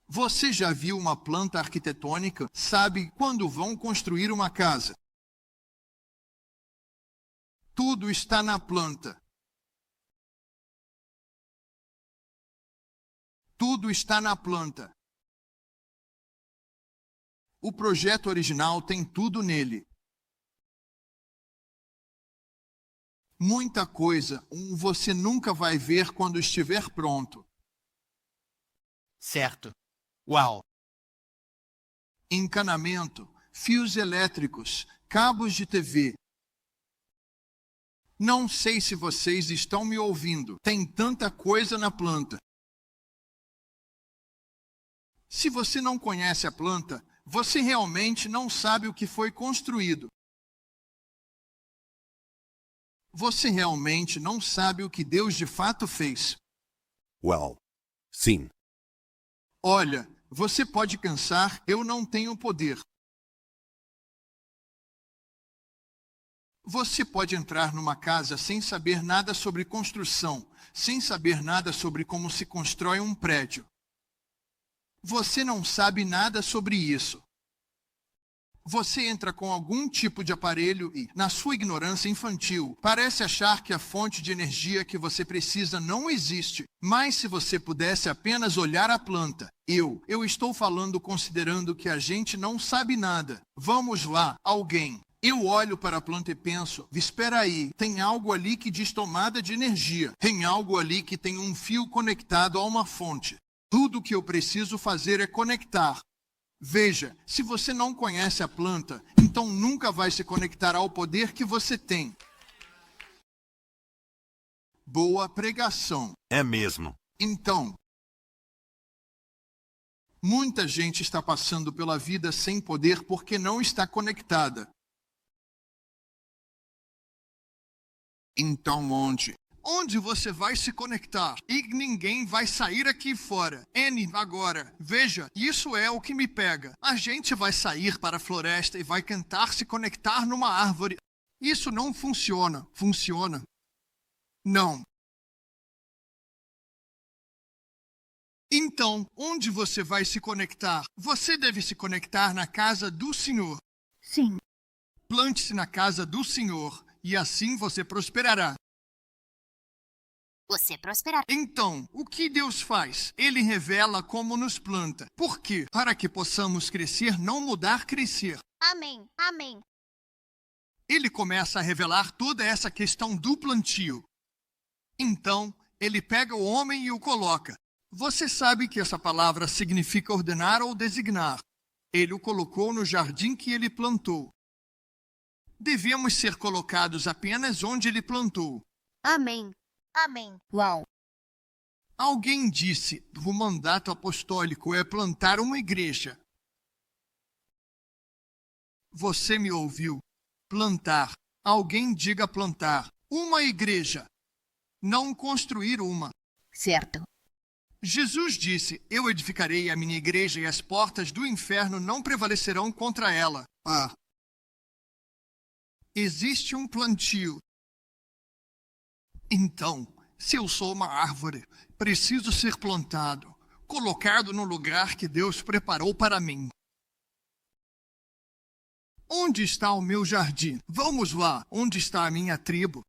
Speaker 1: Você já viu uma planta arquitetônica? Sabe quando vão construir uma casa? Tudo está na planta. Tudo está na planta. O projeto original tem tudo nele. Muita coisa você nunca vai ver quando estiver pronto.
Speaker 5: Certo. Uau.
Speaker 1: Encanamento, fios elétricos, cabos de TV. Não sei se vocês estão me ouvindo. Tem tanta coisa na planta. Se você não conhece a planta, você realmente não sabe o que foi construído. Você realmente não sabe o que Deus de fato fez.
Speaker 7: Well, sim.
Speaker 1: Olha, você pode pensar: eu não tenho poder. Você pode entrar numa casa sem saber nada sobre construção, sem saber nada sobre como se constrói um prédio. Você não sabe nada sobre isso. Você entra com algum tipo de aparelho e, na sua ignorância infantil, parece achar que a fonte de energia que você precisa não existe. Mas se você pudesse apenas olhar a planta, eu estou falando considerando que a gente não sabe nada. Vamos lá, alguém. Eu olho para a planta e penso, espera aí, tem algo ali que diz tomada de energia. Tem algo ali que tem um fio conectado a uma fonte. Tudo o que eu preciso fazer é conectar. Veja, se você não conhece a planta, então nunca vai se conectar ao poder que você tem. Boa pregação.
Speaker 7: É mesmo.
Speaker 1: Então, muita gente está passando pela vida sem poder porque não está conectada. Então onde? Onde você vai se conectar? E ninguém vai sair aqui fora. N, agora. Veja, isso é o que me pega. A gente vai sair para a floresta e vai tentar se conectar numa árvore. Isso não funciona. Funciona? Não. Então, onde você vai se conectar? Você deve se conectar na casa do Senhor.
Speaker 4: Sim.
Speaker 1: Plante-se na casa do Senhor, e assim você prosperará.
Speaker 6: Você prosperará.
Speaker 1: Então, o que Deus faz? Ele revela como nos planta. Por quê? Para que possamos crescer, não mudar, crescer.
Speaker 6: Amém. Amém.
Speaker 1: Ele começa a revelar toda essa questão do plantio. Então, ele pega o homem e o coloca. Você sabe que essa palavra significa ordenar ou designar. Ele o colocou no jardim que ele plantou. Devemos ser colocados apenas onde ele plantou.
Speaker 6: Amém. Amém.
Speaker 4: Uau.
Speaker 1: Alguém disse, o mandato apostólico é plantar uma igreja. Você me ouviu. Plantar. Alguém diga plantar. Uma igreja. Não construir uma.
Speaker 4: Certo.
Speaker 1: Jesus disse, eu edificarei a minha igreja e as portas do inferno não prevalecerão contra ela. Existe um plantio. Então, se eu sou uma árvore, preciso ser plantado, colocado no lugar que Deus preparou para mim. Onde está o meu jardim? Vamos lá, onde está a minha tribo?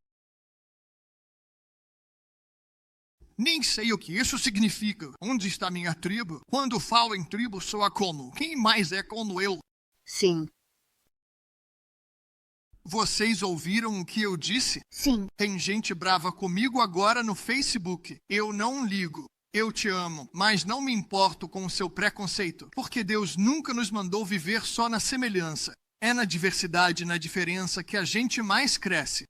Speaker 1: Nem sei o que isso significa. Onde está minha tribo? Quando falo em tribo, soa como? Quem mais é como eu?
Speaker 4: Sim.
Speaker 1: Vocês ouviram o que eu disse?
Speaker 4: Sim.
Speaker 1: Tem gente brava comigo agora no Facebook. Eu não ligo. Eu te amo, mas não me importo com o seu preconceito, porque Deus nunca nos mandou viver só na semelhança. É na diversidade, na diferença, que a gente mais cresce.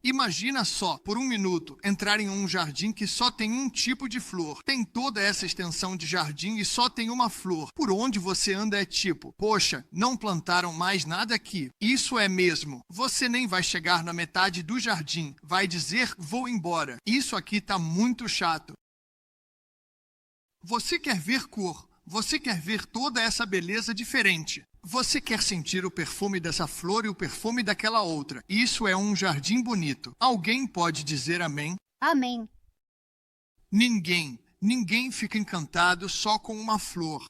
Speaker 1: Imagina só, por um minuto, entrar em um jardim que só tem um tipo de flor. Tem toda essa extensão de jardim e só tem uma flor. Por onde você anda é tipo, poxa, não plantaram mais nada aqui. Isso é mesmo. Você nem vai chegar na metade do jardim. Vai dizer, vou embora. Isso aqui tá muito chato. Você quer ver cor. Você quer ver toda essa beleza diferente. Você quer sentir o perfume dessa flor e o perfume daquela outra. Isso é um jardim bonito. Alguém pode dizer amém?
Speaker 4: Amém.
Speaker 1: Ninguém fica encantado só com uma flor.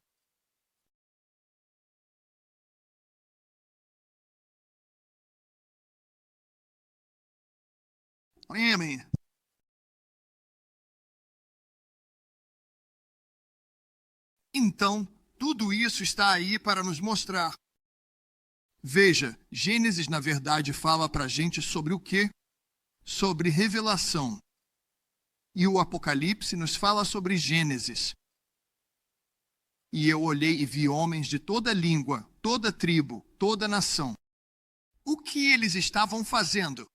Speaker 1: Amém. Então, tudo isso está aí para nos mostrar. Veja, Gênesis, na verdade, fala para a gente sobre o quê? Sobre revelação. E o Apocalipse nos fala sobre Gênesis. E eu olhei e vi homens de toda língua, toda tribo, toda nação. O que eles estavam fazendo?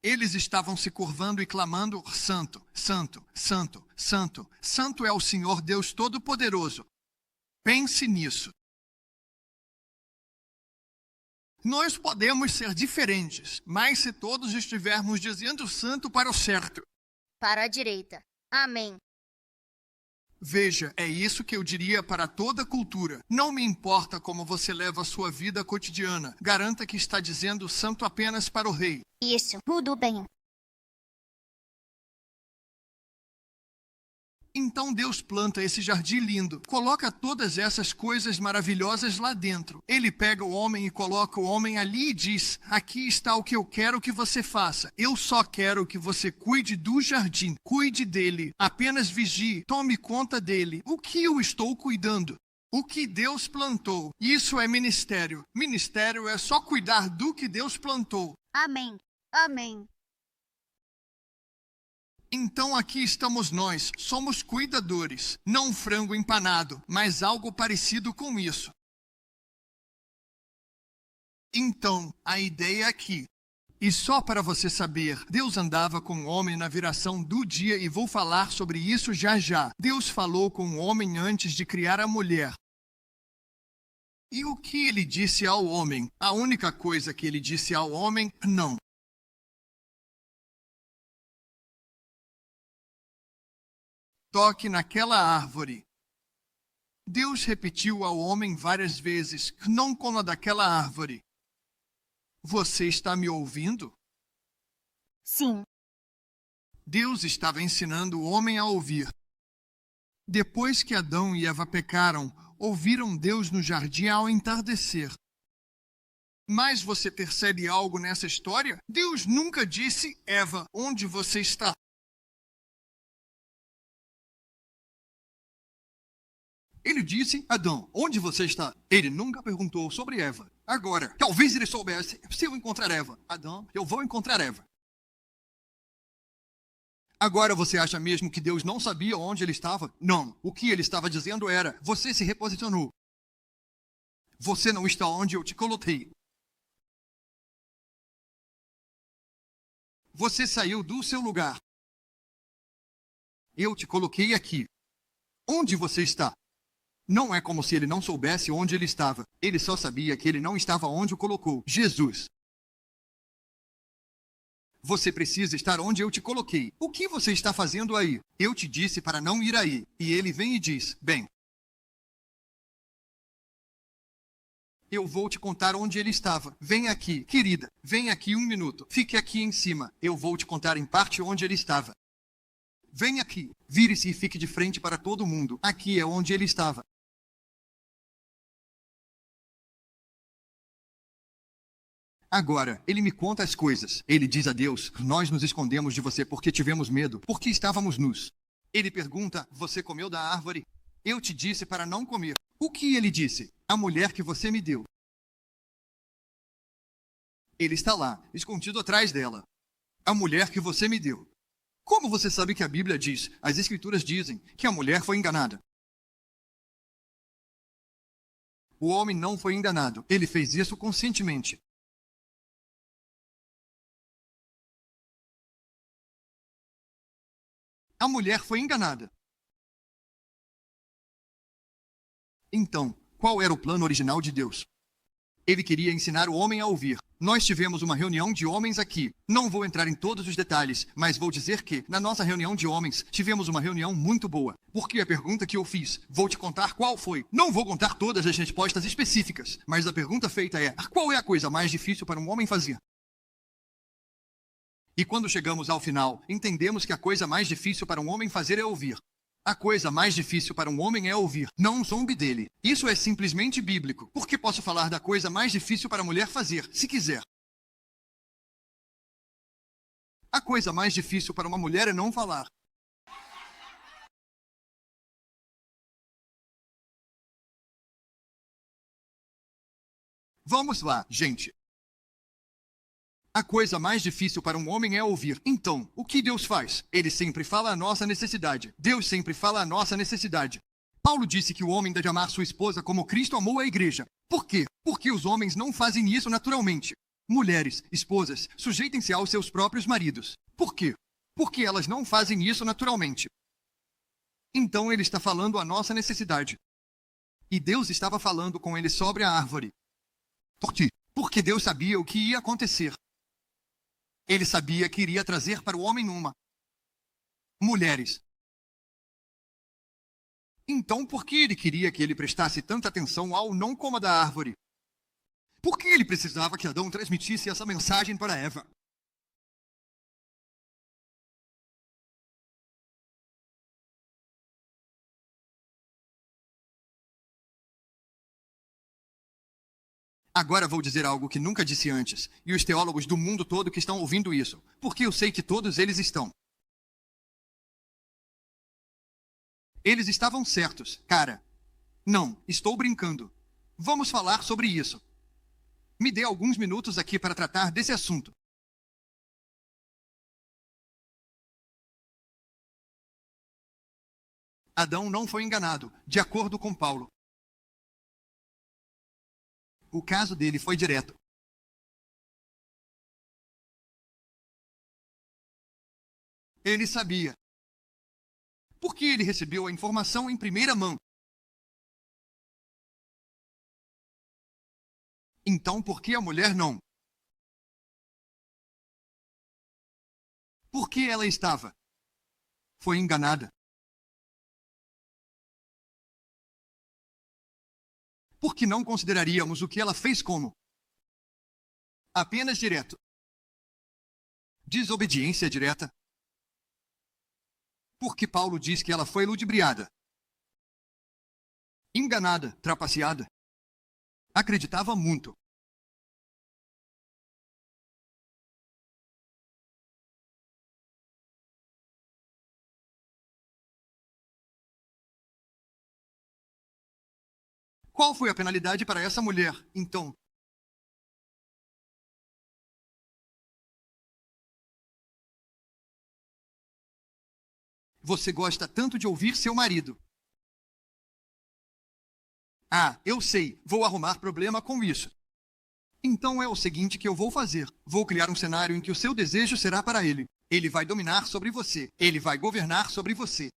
Speaker 1: Eles estavam se curvando e clamando, Santo, Santo, Santo, Santo, Santo é o Senhor Deus Todo-Poderoso. Pense nisso. Nós podemos ser diferentes, mas se todos estivermos dizendo santo para o certo.
Speaker 6: Para a direita. Amém.
Speaker 1: Veja, é isso que eu diria para toda cultura. Não me importa como você leva a sua vida cotidiana. Garanta que está dizendo santo apenas para o rei.
Speaker 4: Isso. Tudo bem.
Speaker 1: Então Deus planta esse jardim lindo, coloca todas essas coisas maravilhosas lá dentro. Ele pega o homem e coloca o homem ali e diz: aqui está o que eu quero que você faça. Eu só quero que você cuide do jardim, cuide dele, apenas vigie, tome conta dele. O que eu estou cuidando? O que Deus plantou. Isso é ministério. Ministério é só cuidar do que Deus plantou.
Speaker 6: Amém. Amém.
Speaker 1: Então aqui estamos nós, somos cuidadores. Não frango empanado, mas algo parecido com isso. Então, a ideia é aqui. E só para você saber, Deus andava com o homem na viração do dia e vou falar sobre isso já já. Deus falou com o homem antes de criar a mulher. E o que ele disse ao homem? A única coisa que ele disse ao homem, não. Toque naquela árvore. Deus repetiu ao homem várias vezes, não coma daquela árvore. Você está me ouvindo?
Speaker 6: Sim.
Speaker 1: Deus estava ensinando o homem a ouvir. Depois que Adão e Eva pecaram, ouviram Deus no jardim ao entardecer. Mas você percebe algo nessa história? Deus nunca disse, Eva, onde você está? Ele disse, Adão, onde você está? Ele nunca perguntou sobre Eva. Agora, talvez ele soubesse, se eu encontrar Eva. Adão, eu vou encontrar Eva. Agora você acha mesmo que Deus não sabia onde ele estava? Não. O que ele estava dizendo era, você se reposicionou. Você não está onde eu te coloquei. Você saiu do seu lugar. Eu te coloquei aqui. Onde você está? Não é como se ele não soubesse onde ele estava. Ele só sabia que ele não estava onde o colocou. Jesus. Você precisa estar onde eu te coloquei. O que você está fazendo aí? Eu te disse para não ir aí. E ele vem e diz, bem, eu vou te contar onde ele estava. Vem aqui, querida. Vem aqui 1 minuto. Fique aqui em cima. Eu vou te contar em parte onde ele estava. Vem aqui. Vire-se e fique de frente para todo mundo. Aqui é onde ele estava. Agora, ele me conta as coisas. Ele diz a Deus, nós nos escondemos de você porque tivemos medo, porque estávamos nus. Ele pergunta, você comeu da árvore? Eu te disse para não comer. O que ele disse? A mulher que você me deu. Ele está lá, escondido atrás dela. A mulher que você me deu. Como você sabe que a Bíblia diz, as Escrituras dizem, que a mulher foi enganada? O homem não foi enganado. Ele fez isso conscientemente. A mulher foi enganada. Então, qual era o plano original de Deus? Ele queria ensinar o homem a ouvir. Nós tivemos uma reunião de homens aqui. Não vou entrar em todos os detalhes, mas vou dizer que, na nossa reunião de homens, tivemos uma reunião muito boa. Porque a pergunta que eu fiz, vou te contar qual foi. Não vou contar todas as respostas específicas, mas a pergunta feita é, qual é a coisa mais difícil para um homem fazer? E quando chegamos ao final, entendemos que a coisa mais difícil para um homem fazer é ouvir. A coisa mais difícil para um homem é ouvir, não zombe dele. Isso é simplesmente bíblico. Por que posso falar da coisa mais difícil para a mulher fazer, se quiser? A coisa mais difícil para uma mulher é não falar. Vamos lá, gente. A coisa mais difícil para um homem é ouvir. Então, o que Deus faz? Ele sempre fala a nossa necessidade. Deus sempre fala a nossa necessidade. Paulo disse que o homem deve amar sua esposa como Cristo amou a igreja. Por quê? Porque os homens não fazem isso naturalmente. Mulheres, esposas, sujeitem-se aos seus próprios maridos. Por quê? Porque elas não fazem isso naturalmente. Então ele está falando a nossa necessidade. E Deus estava falando com ele sobre a árvore. Por quê? Porque Deus sabia o que ia acontecer. Ele sabia que iria trazer para o homem uma. Mulheres. Então, por que ele queria que ele prestasse tanta atenção ao não coma da árvore? Por que ele precisava que Adão transmitisse essa mensagem para Eva? Agora vou dizer algo que nunca disse antes, e os teólogos do mundo todo que estão ouvindo isso, porque eu sei que todos eles estão. Eles estavam certos, cara. Não, estou brincando. Vamos falar sobre isso. Me dê alguns minutos aqui para tratar desse assunto. Adão não foi enganado, de acordo com Paulo. O caso dele foi direto. Ele sabia. Porque ele recebeu a informação em primeira mão. Então, por que a mulher não? Por que ela estava? Foi enganada. Por que não consideraríamos o que ela fez como? Apenas direto. Desobediência direta. Porque Paulo diz que ela foi ludibriada. Enganada, trapaceada. Acreditava muito. Qual foi a penalidade para essa mulher, então? Você gosta tanto de ouvir seu marido. Ah, eu sei, vou arrumar problema com isso. Então é o seguinte que eu vou fazer. Vou criar um cenário em que o seu desejo será para ele. Ele vai dominar sobre você. Ele vai governar sobre você.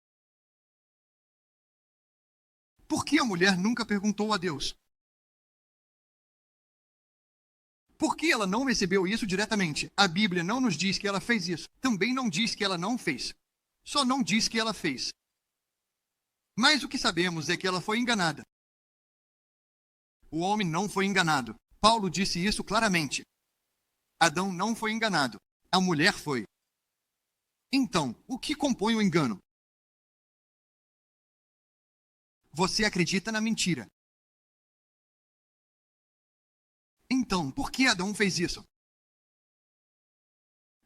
Speaker 1: Por que a mulher nunca perguntou a Deus? Por que ela não recebeu isso diretamente? A Bíblia não nos diz que ela fez isso. Também não diz que ela não fez. Só não diz que ela fez. Mas o que sabemos é que ela foi enganada. O homem não foi enganado. Paulo disse isso claramente. Adão não foi enganado. A mulher foi. Então, o que compõe o engano? Você acredita na mentira. Então, por que Adão fez isso?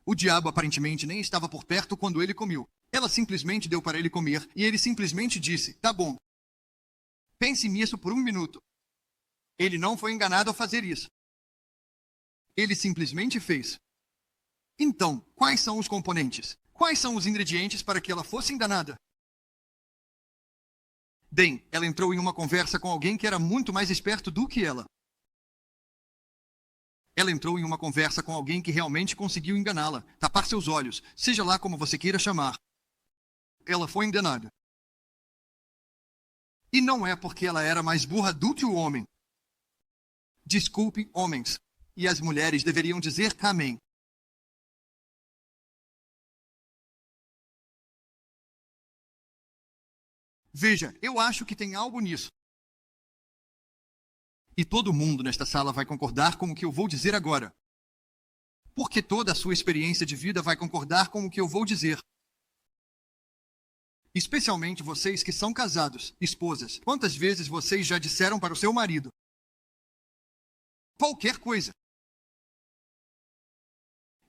Speaker 1: O diabo aparentemente nem estava por perto quando ele comeu. Ela simplesmente deu para ele comer e ele simplesmente disse, tá bom. Pense nisso por um minuto. Ele não foi enganado ao fazer isso. Ele simplesmente fez. Então, quais são os componentes? Quais são os ingredientes para que ela fosse enganada? Bem, ela entrou em uma conversa com alguém que era muito mais esperto do que ela. Ela entrou em uma conversa com alguém que realmente conseguiu enganá-la, tapar seus olhos, seja lá como você queira chamar. Ela foi enganada. E não é porque ela era mais burra do que o homem. Desculpe, homens. E as mulheres deveriam dizer amém. Veja, eu acho que tem algo nisso. E todo mundo nesta sala vai concordar com o que eu vou dizer agora. Porque toda a sua experiência de vida vai concordar com o que eu vou dizer. Especialmente vocês que são casados, esposas. Quantas vezes vocês já disseram para o seu marido qualquer coisa?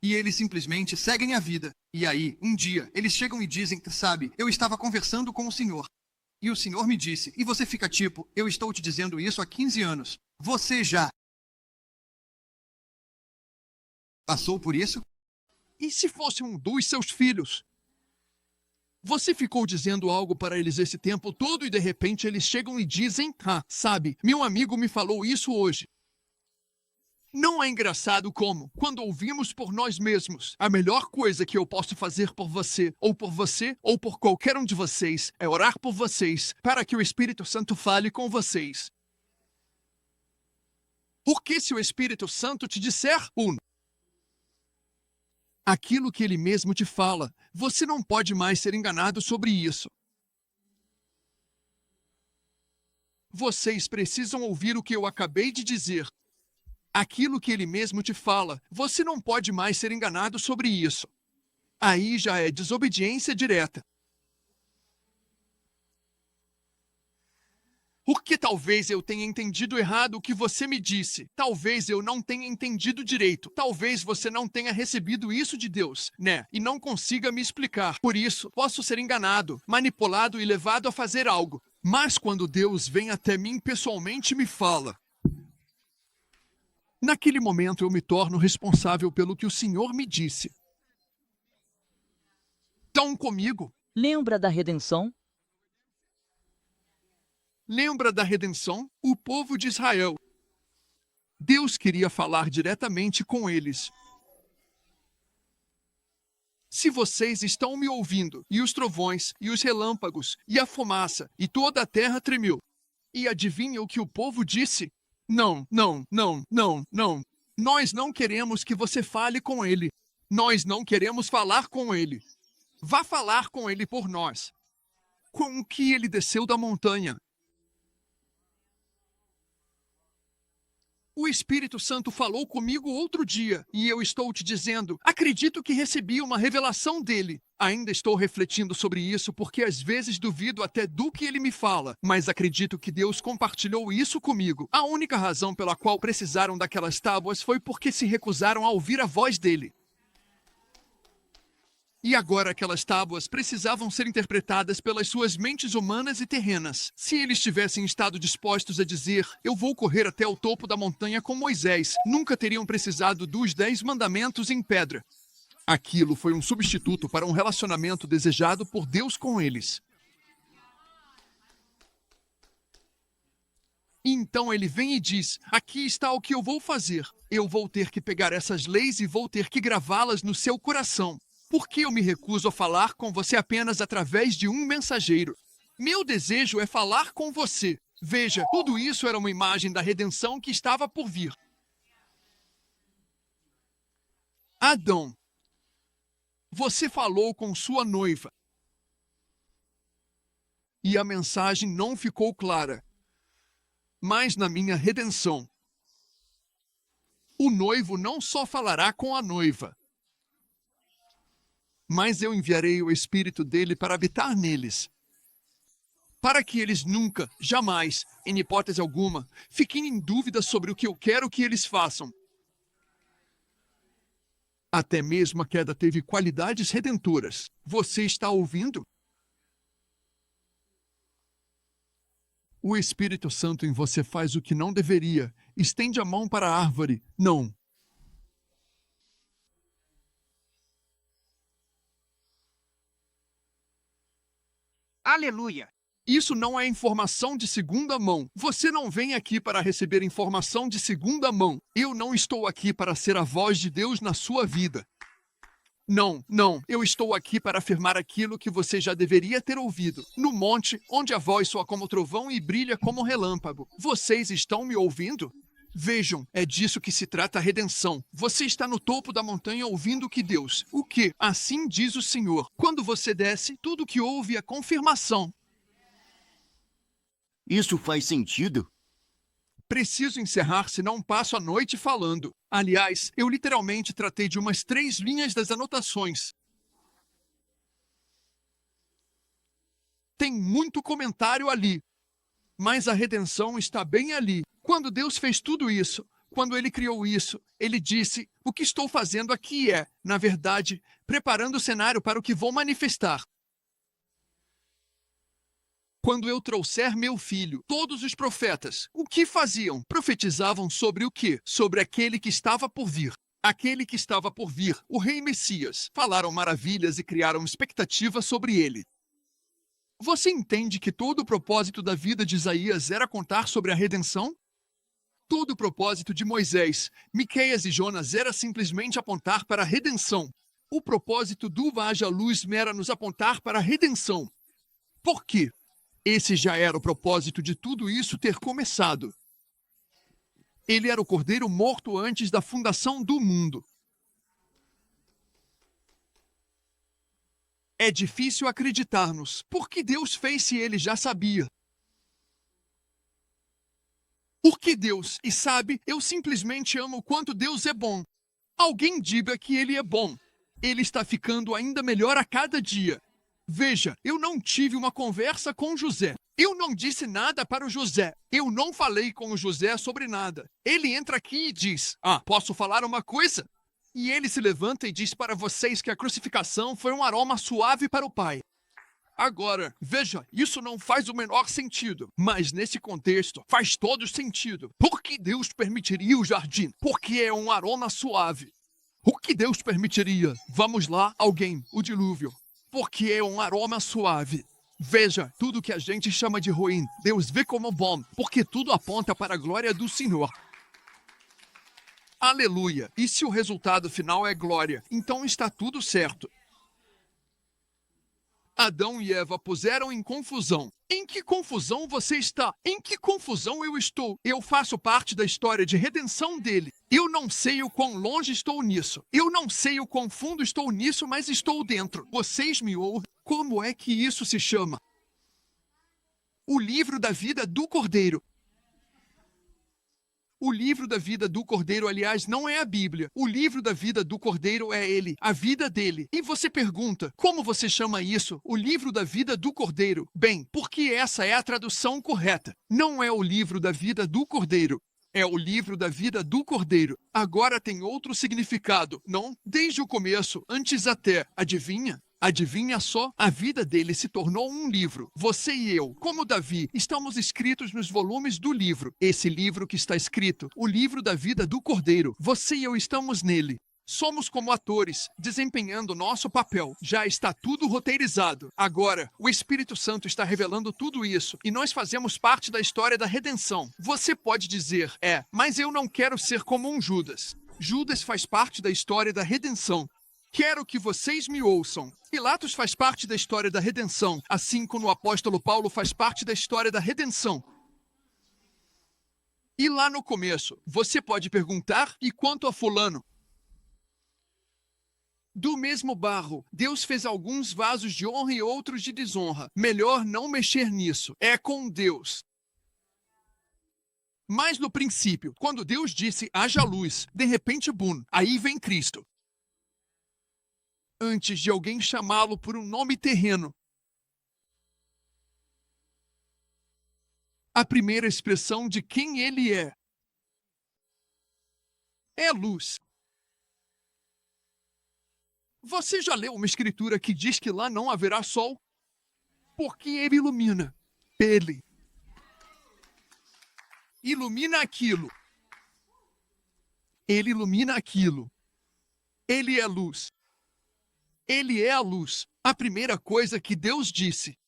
Speaker 1: E eles simplesmente seguem a vida. E aí, um dia, eles chegam e dizem, sabe, eu estava conversando com o senhor. E o senhor me disse, e você fica tipo, eu estou te dizendo isso há 15 anos. Você já passou por isso? E se fosse um dos seus filhos? Você ficou dizendo algo para eles esse tempo todo e de repente eles chegam e dizem, sabe, meu amigo me falou isso hoje. Não é engraçado como, quando ouvimos por nós mesmos, a melhor coisa que eu posso fazer por você, ou por qualquer um de vocês, é orar por vocês, para que o Espírito Santo fale com vocês. Porque se o Espírito Santo te disser aquilo que ele mesmo te fala, você não pode mais ser enganado sobre isso. Vocês precisam ouvir o que eu acabei de dizer. Aquilo que ele mesmo te fala, você não pode mais ser enganado sobre isso. Aí já é desobediência direta. Porque talvez eu tenha entendido errado o que você me disse. Talvez eu não tenha entendido direito. Talvez você não tenha recebido isso de Deus, né? E não consiga me explicar. Por isso, posso ser enganado, manipulado e levado a fazer algo. Mas quando Deus vem até mim pessoalmente e me fala, naquele momento eu me torno responsável pelo que o Senhor me disse. Estão comigo?
Speaker 8: Lembra da redenção?
Speaker 1: Lembra da redenção? O povo de Israel. Deus queria falar diretamente com eles. Se vocês estão me ouvindo, e os trovões, e os relâmpagos, e a fumaça, e toda a terra tremeu. E adivinha o que o povo disse? Não, não, não, não, não. Nós não queremos que você fale com ele. Nós não queremos falar com ele. Vá falar com ele por nós. Com o que ele desceu da montanha. O Espírito Santo falou comigo outro dia, e eu estou te dizendo, acredito que recebi uma revelação dele. Ainda estou refletindo sobre isso porque às vezes duvido até do que ele me fala, mas acredito que Deus compartilhou isso comigo. A única razão pela qual precisaram daquelas tábuas foi porque se recusaram a ouvir a voz dele. E agora aquelas tábuas precisavam ser interpretadas pelas suas mentes humanas e terrenas. Se eles tivessem estado dispostos a dizer, eu vou correr até o topo da montanha com Moisés, nunca teriam precisado dos 10 mandamentos em pedra. Aquilo foi um substituto para um relacionamento desejado por Deus com eles. E então ele vem e diz, aqui está o que eu vou fazer. Eu vou ter que pegar essas leis e vou ter que gravá-las no seu coração. Por que eu me recuso a falar com você apenas através de um mensageiro? Meu desejo é falar com você. Veja, tudo isso era uma imagem da redenção que estava por vir. Adão, você falou com sua noiva. E a mensagem não ficou clara. Mas na minha redenção, o noivo não só falará com a noiva, mas eu enviarei o Espírito dele para habitar neles, para que eles nunca, jamais, em hipótese alguma, fiquem em dúvida sobre o que eu quero que eles façam. Até mesmo a queda teve qualidades redentoras. Você está ouvindo? O Espírito Santo em você faz o que não deveria. Estende a mão para a árvore. Não.
Speaker 5: Aleluia.
Speaker 1: Isso não é informação de segunda mão. Você não vem aqui para receber informação de segunda mão. Eu não estou aqui para ser a voz de Deus na sua vida. Não, não. Eu estou aqui para afirmar aquilo que você já deveria ter ouvido. No monte, onde a voz soa como trovão e brilha como relâmpago. Vocês estão me ouvindo? Vejam, é disso que se trata a redenção. Você está no topo da montanha ouvindo que Deus, o que? Assim diz o Senhor. Quando você desce, tudo que ouve é confirmação.
Speaker 9: Isso faz sentido?
Speaker 1: Preciso encerrar, senão passo a noite falando. Aliás, eu literalmente tratei de umas 3 linhas das anotações. Tem muito comentário ali. Mas a redenção está bem ali. Quando Deus fez tudo isso, quando Ele criou isso, Ele disse, o que estou fazendo aqui é, na verdade, preparando o cenário para o que vou manifestar. Quando eu trouxer meu filho, todos os profetas, o que faziam? Profetizavam sobre o quê? Sobre aquele que estava por vir. Aquele que estava por vir, o rei Messias. Falaram maravilhas e criaram expectativa sobre ele. Você entende que todo o propósito da vida de Isaías era contar sobre a redenção? Todo o propósito de Moisés, Miqueias e Jonas era simplesmente apontar para a redenção. O propósito do Haja Luz era nos apontar para a redenção. Por quê? Esse já era o propósito de tudo isso ter começado. Ele era o cordeiro morto antes da fundação do mundo. É difícil acreditar-nos. Por que Deus fez se ele já sabia? Por que Deus? E sabe, eu simplesmente amo o quanto Deus é bom. Alguém diga que ele é bom. Ele está ficando ainda melhor a cada dia. Veja, eu não tive uma conversa com José. Eu não disse nada para o José. Eu não falei com o José sobre nada. Ele entra aqui e diz: posso falar uma coisa? E ele se levanta e diz para vocês que a crucificação foi um aroma suave para o Pai. Agora, veja, isso não faz o menor sentido. Mas nesse contexto, faz todo sentido. Por que Deus permitiria o jardim? Porque é um aroma suave. O que Deus permitiria? Vamos lá, alguém, o dilúvio. Porque é um aroma suave. Veja, tudo que a gente chama de ruim, Deus vê como bom, porque tudo aponta para a glória do Senhor. Aleluia! E se o resultado final é glória, então está tudo certo. Adão e Eva puseram em confusão. Em que confusão você está? Em que confusão eu estou? Eu faço parte da história de redenção dele. Eu não sei o quão longe estou nisso. Eu não sei o quão fundo estou nisso, mas estou dentro. Vocês me ouvem? Como é que isso se chama? O livro da vida do Cordeiro. O livro da vida do Cordeiro, aliás, não é a Bíblia. O livro da vida do Cordeiro é ele, a vida dele. E você pergunta, como você chama isso? O livro da vida do Cordeiro. Bem, porque essa é a tradução correta. Não é o livro da vida do Cordeiro. É o livro da vida do Cordeiro. Agora tem outro significado, não? Desde o começo, antes até. Adivinha? Adivinha só? A vida dele se tornou um livro. Você e eu, como Davi, estamos escritos nos volumes do livro. Esse livro que está escrito, o livro da vida do Cordeiro. Você e eu estamos nele. Somos como atores, desempenhando nosso papel. Já está tudo roteirizado. Agora, o Espírito Santo está revelando tudo isso e nós fazemos parte da história da redenção. Você pode dizer, mas eu não quero ser como um Judas. Judas faz parte da história da redenção. Quero que vocês me ouçam. Pilatos faz parte da história da redenção, assim como o apóstolo Paulo faz parte da história da redenção. E lá no começo, você pode perguntar, e quanto a fulano? Do mesmo barro, Deus fez alguns vasos de honra e outros de desonra. Melhor não mexer nisso. É com Deus. Mas no princípio, quando Deus disse haja luz, de repente, bum, aí vem Cristo. Antes de alguém chamá-lo por um nome terreno. A primeira expressão de quem ele é luz. Você já leu uma escritura que diz que lá não haverá sol? Porque ele ilumina. Ele ilumina aquilo. Ele ilumina aquilo. Ele é luz. Ele é a luz, a primeira coisa que Deus disse.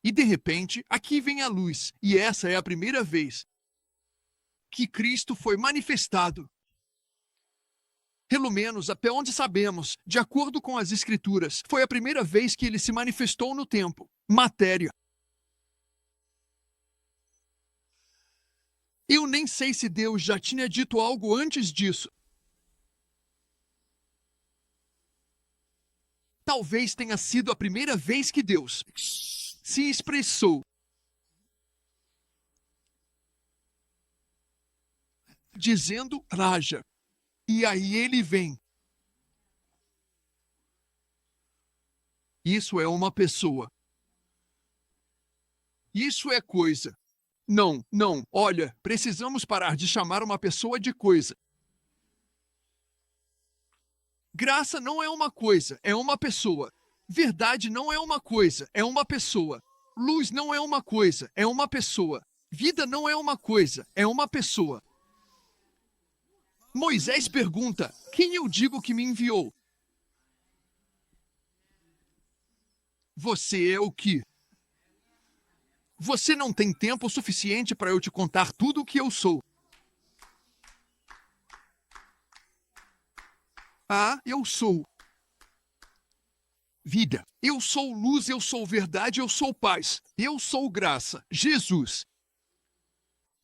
Speaker 1: E de repente, aqui vem a luz, e essa é a primeira vez que Cristo foi manifestado. Pelo menos até onde sabemos, de acordo com as Escrituras, foi a primeira vez que ele se manifestou no tempo. Matéria. Eu nem sei se Deus já tinha dito algo antes disso. Talvez tenha sido a primeira vez que Deus se expressou. Dizendo, haja. E aí ele vem. Isso é uma pessoa. Isso é coisa. Não, olha, precisamos parar de chamar uma pessoa de coisa. Graça não é uma coisa, é uma pessoa. Verdade não é uma coisa, é uma pessoa. Luz não é uma coisa, é uma pessoa. Vida não é uma coisa, é uma pessoa. Moisés pergunta, quem eu digo que me enviou? Você é o que? Você não tem tempo suficiente para eu te contar tudo o que eu sou. Eu sou vida. Eu sou luz, eu sou verdade, eu sou paz. Eu sou graça. Jesus.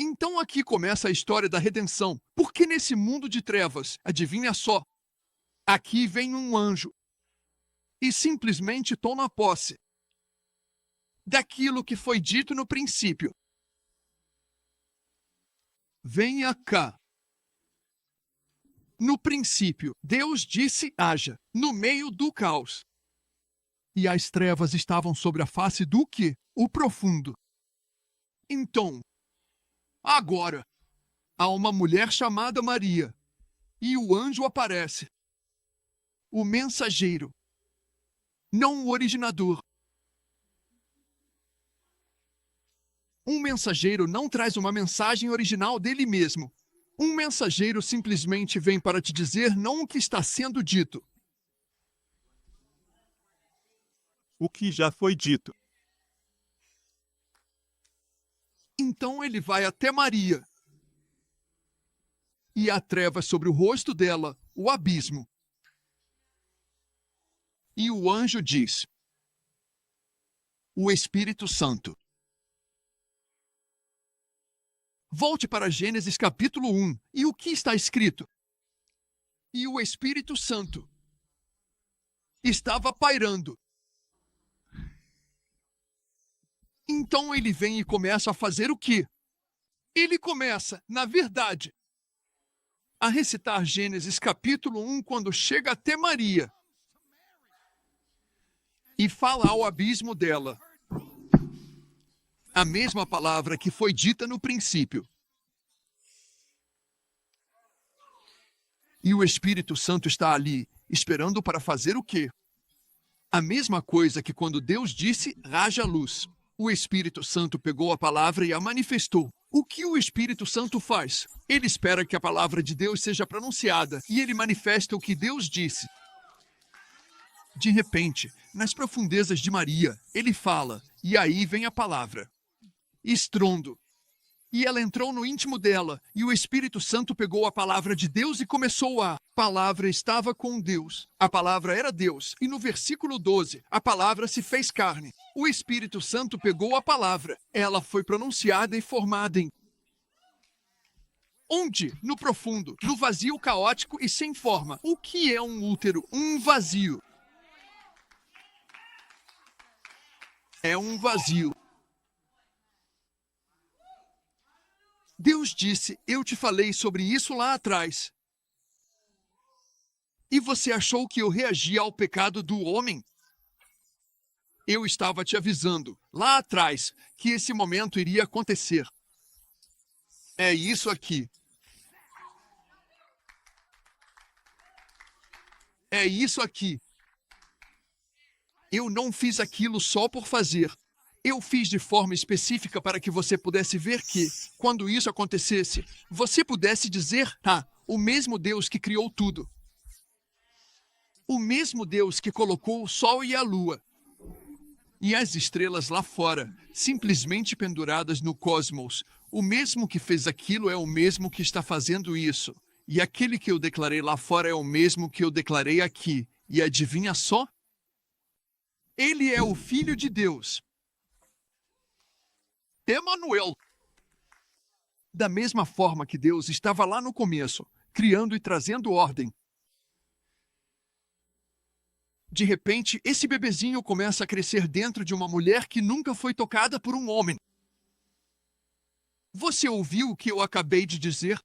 Speaker 1: Então aqui começa a história da redenção. Porque nesse mundo de trevas, adivinha só, aqui vem um anjo e simplesmente toma posse daquilo que foi dito no princípio. Venha cá. No princípio, Deus disse haja, no meio do caos. e as trevas estavam sobre a face do quê? O profundo. Então, agora, há uma mulher chamada Maria, e o anjo aparece. O mensageiro, não o originador. Um mensageiro não traz uma mensagem original dele mesmo. Um mensageiro simplesmente vem para te dizer não o que está sendo dito.
Speaker 8: O que já foi dito.
Speaker 1: Então ele vai até Maria. E há trevas sobre o rosto dela, o abismo. E o anjo diz: o Espírito Santo. Volte para Gênesis capítulo 1. E o que está escrito? E o Espírito Santo estava pairando. Então ele vem e começa a fazer o quê? Ele começa, na verdade, a recitar Gênesis capítulo 1 quando chega até Maria. E fala ao abismo dela a mesma palavra que foi dita no princípio. E o Espírito Santo está ali, esperando para fazer o quê? A mesma coisa que quando Deus disse, haja luz. O Espírito Santo pegou a palavra e a manifestou. O que o Espírito Santo faz? Ele espera que a palavra de Deus seja pronunciada e ele manifesta o que Deus disse. De repente, nas profundezas de Maria, ele fala, e aí vem a palavra. Estrondo. E ela entrou no íntimo dela, e o Espírito Santo pegou a palavra de Deus e começou a... palavra estava com Deus. A palavra era Deus. E no versículo 12, a palavra se fez carne. O Espírito Santo pegou a palavra. Ela foi pronunciada e formada em... Onde? No profundo, no vazio caótico e sem forma. O que é um útero? Um vazio. É um vazio. Deus disse, eu te falei sobre isso lá atrás. E você achou que eu reagia ao pecado do homem? Eu estava te avisando, lá atrás, que esse momento iria acontecer. É isso aqui. É isso aqui. Eu não fiz aquilo só por fazer. Eu fiz de forma específica para que você pudesse ver que, quando isso acontecesse, você pudesse dizer, o mesmo Deus que criou tudo. O mesmo Deus que colocou o sol e a lua. E as estrelas lá fora, simplesmente penduradas no cosmos. O mesmo que fez aquilo é o mesmo que está fazendo isso. E aquele que eu declarei lá fora é o mesmo que eu declarei aqui. E adivinha só? Ele é o Filho de Deus. Emanuel. Da mesma forma que Deus estava lá no começo, criando e trazendo ordem. De repente, esse bebezinho começa a crescer dentro de uma mulher que nunca foi tocada por um homem. Você ouviu o que eu acabei de dizer?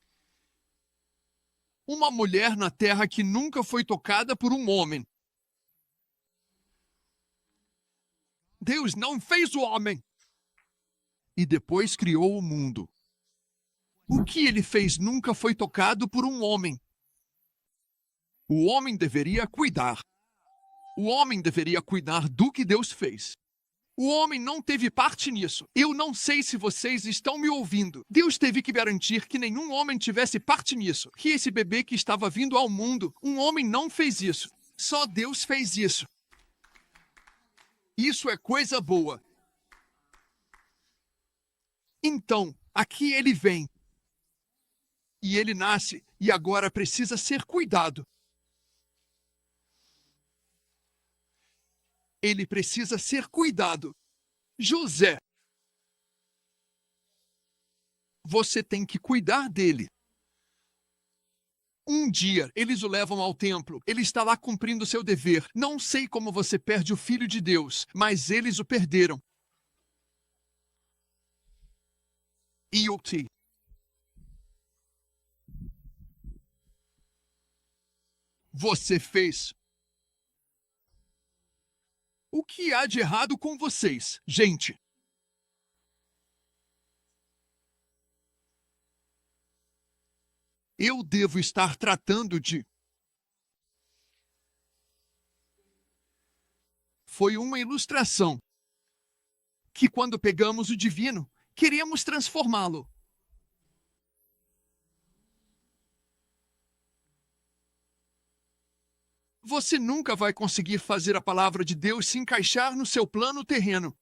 Speaker 1: Uma mulher na terra que nunca foi tocada por um homem. Deus não fez o homem. E depois criou o mundo. O que ele fez nunca foi tocado por um homem. O homem deveria cuidar. O homem deveria cuidar do que Deus fez. O homem não teve parte nisso. Eu não sei se vocês estão me ouvindo. Deus teve que garantir que nenhum homem tivesse parte nisso. Que esse bebê que estava vindo ao mundo, um homem não fez isso. Só Deus fez isso. Isso é coisa boa. Então, aqui ele vem. E ele nasce e agora precisa ser cuidado. Ele precisa ser cuidado. José, você tem que cuidar dele. Um dia, eles o levam ao templo. Ele está lá cumprindo seu dever. Não sei como você perde o Filho de Deus, mas eles o perderam. E o que? Você fez. O que há de errado com vocês, gente? Eu devo estar tratando de... Foi uma ilustração que, quando pegamos o divino, queremos transformá-lo. Você nunca vai conseguir fazer a palavra de Deus se encaixar no seu plano terreno.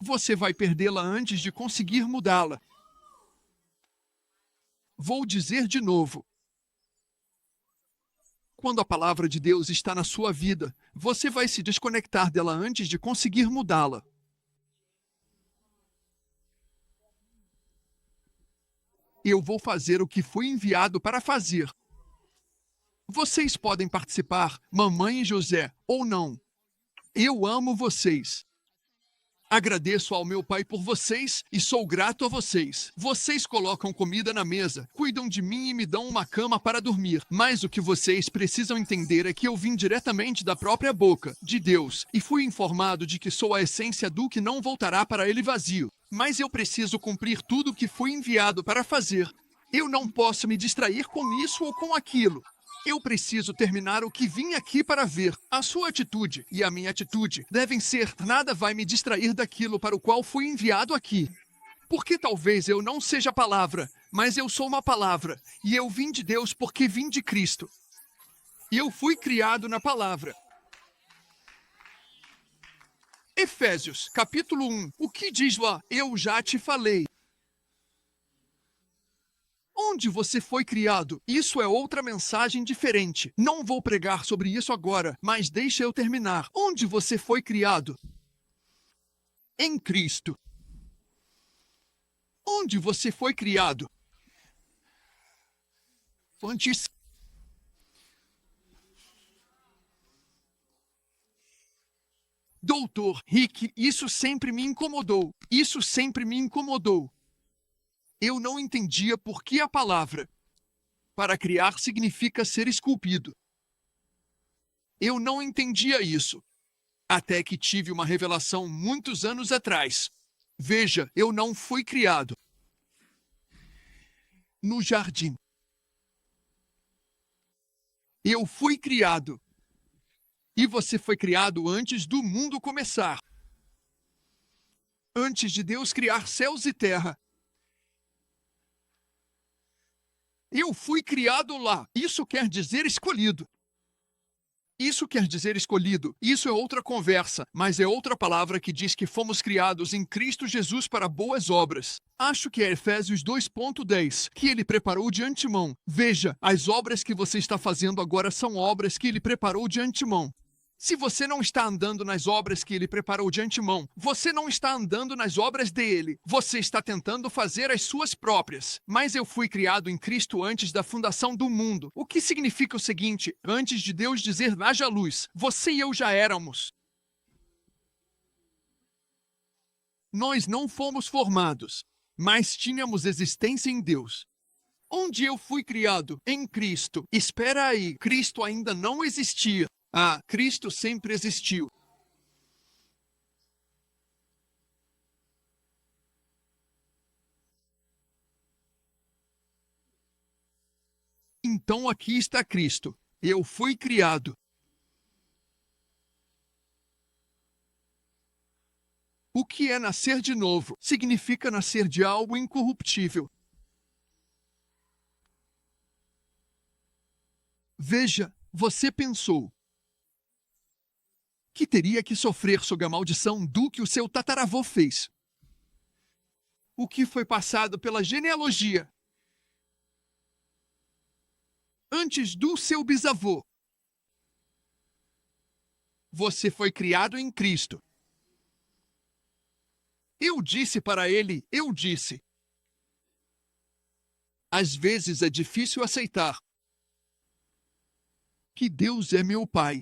Speaker 1: Você vai perdê-la antes de conseguir mudá-la. Vou dizer de novo. Quando a palavra de Deus está na sua vida, você vai se desconectar dela antes de conseguir mudá-la. Eu vou fazer o que fui enviado para fazer. Vocês podem participar, mamãe e José, ou não. Eu amo vocês. Agradeço ao meu pai por vocês e sou grato a vocês. Vocês colocam comida na mesa, cuidam de mim e me dão uma cama para dormir. Mas o que vocês precisam entender é que eu vim diretamente da própria boca, de Deus, e fui informado de que sou a essência do que não voltará para ele vazio. Mas eu preciso cumprir tudo o que fui enviado para fazer. Eu não posso me distrair com isso ou com aquilo. Eu preciso terminar o que vim aqui para ver. A sua atitude e a minha atitude devem ser: nada vai me distrair daquilo para o qual fui enviado aqui. Porque talvez eu não seja a palavra, mas eu sou uma palavra. E eu vim de Deus porque vim de Cristo. E eu fui criado na palavra. Efésios, capítulo 1. O que diz lá? Eu já te falei. Onde você foi criado? Isso é outra mensagem diferente. Não vou pregar sobre isso agora, mas deixa eu terminar. Onde você foi criado? Em Cristo. Onde você foi criado? Antes. Doutor Rick, isso sempre me incomodou. Isso sempre me incomodou. Eu não entendia por que a palavra para criar significa ser esculpido. Eu não entendia isso, até que tive uma revelação muitos anos atrás. Veja, eu não fui criado no jardim. Eu fui criado. E você foi criado antes do mundo começar. Antes de Deus criar céus e terra. Eu fui criado lá. Isso quer dizer escolhido. Isso quer dizer escolhido. Isso é outra conversa, mas é outra palavra que diz que fomos criados em Cristo Jesus para boas obras. Acho que é Efésios 2:10, que ele preparou de antemão. Veja, as obras que você está fazendo agora são obras que ele preparou de antemão. Se você não está andando nas obras que ele preparou de antemão, você não está andando nas obras dele. Você está tentando fazer as suas próprias. Mas eu fui criado em Cristo antes da fundação do mundo. O que significa o seguinte: antes de Deus dizer haja luz, você e eu já éramos. Nós não fomos formados, mas tínhamos existência em Deus. Onde eu fui criado? Em Cristo. Espera aí, Cristo ainda não existia. Ah, Cristo sempre existiu. Então aqui está Cristo. Eu fui criado. O que é nascer de novo? Significa nascer de algo incorruptível. Veja, você pensou que teria que sofrer sob a maldição do que o seu tataravô fez. O que foi passado pela genealogia antes do seu bisavô. Você foi criado em Cristo. Eu disse para ele, eu disse. Às vezes é difícil aceitar que Deus é meu pai.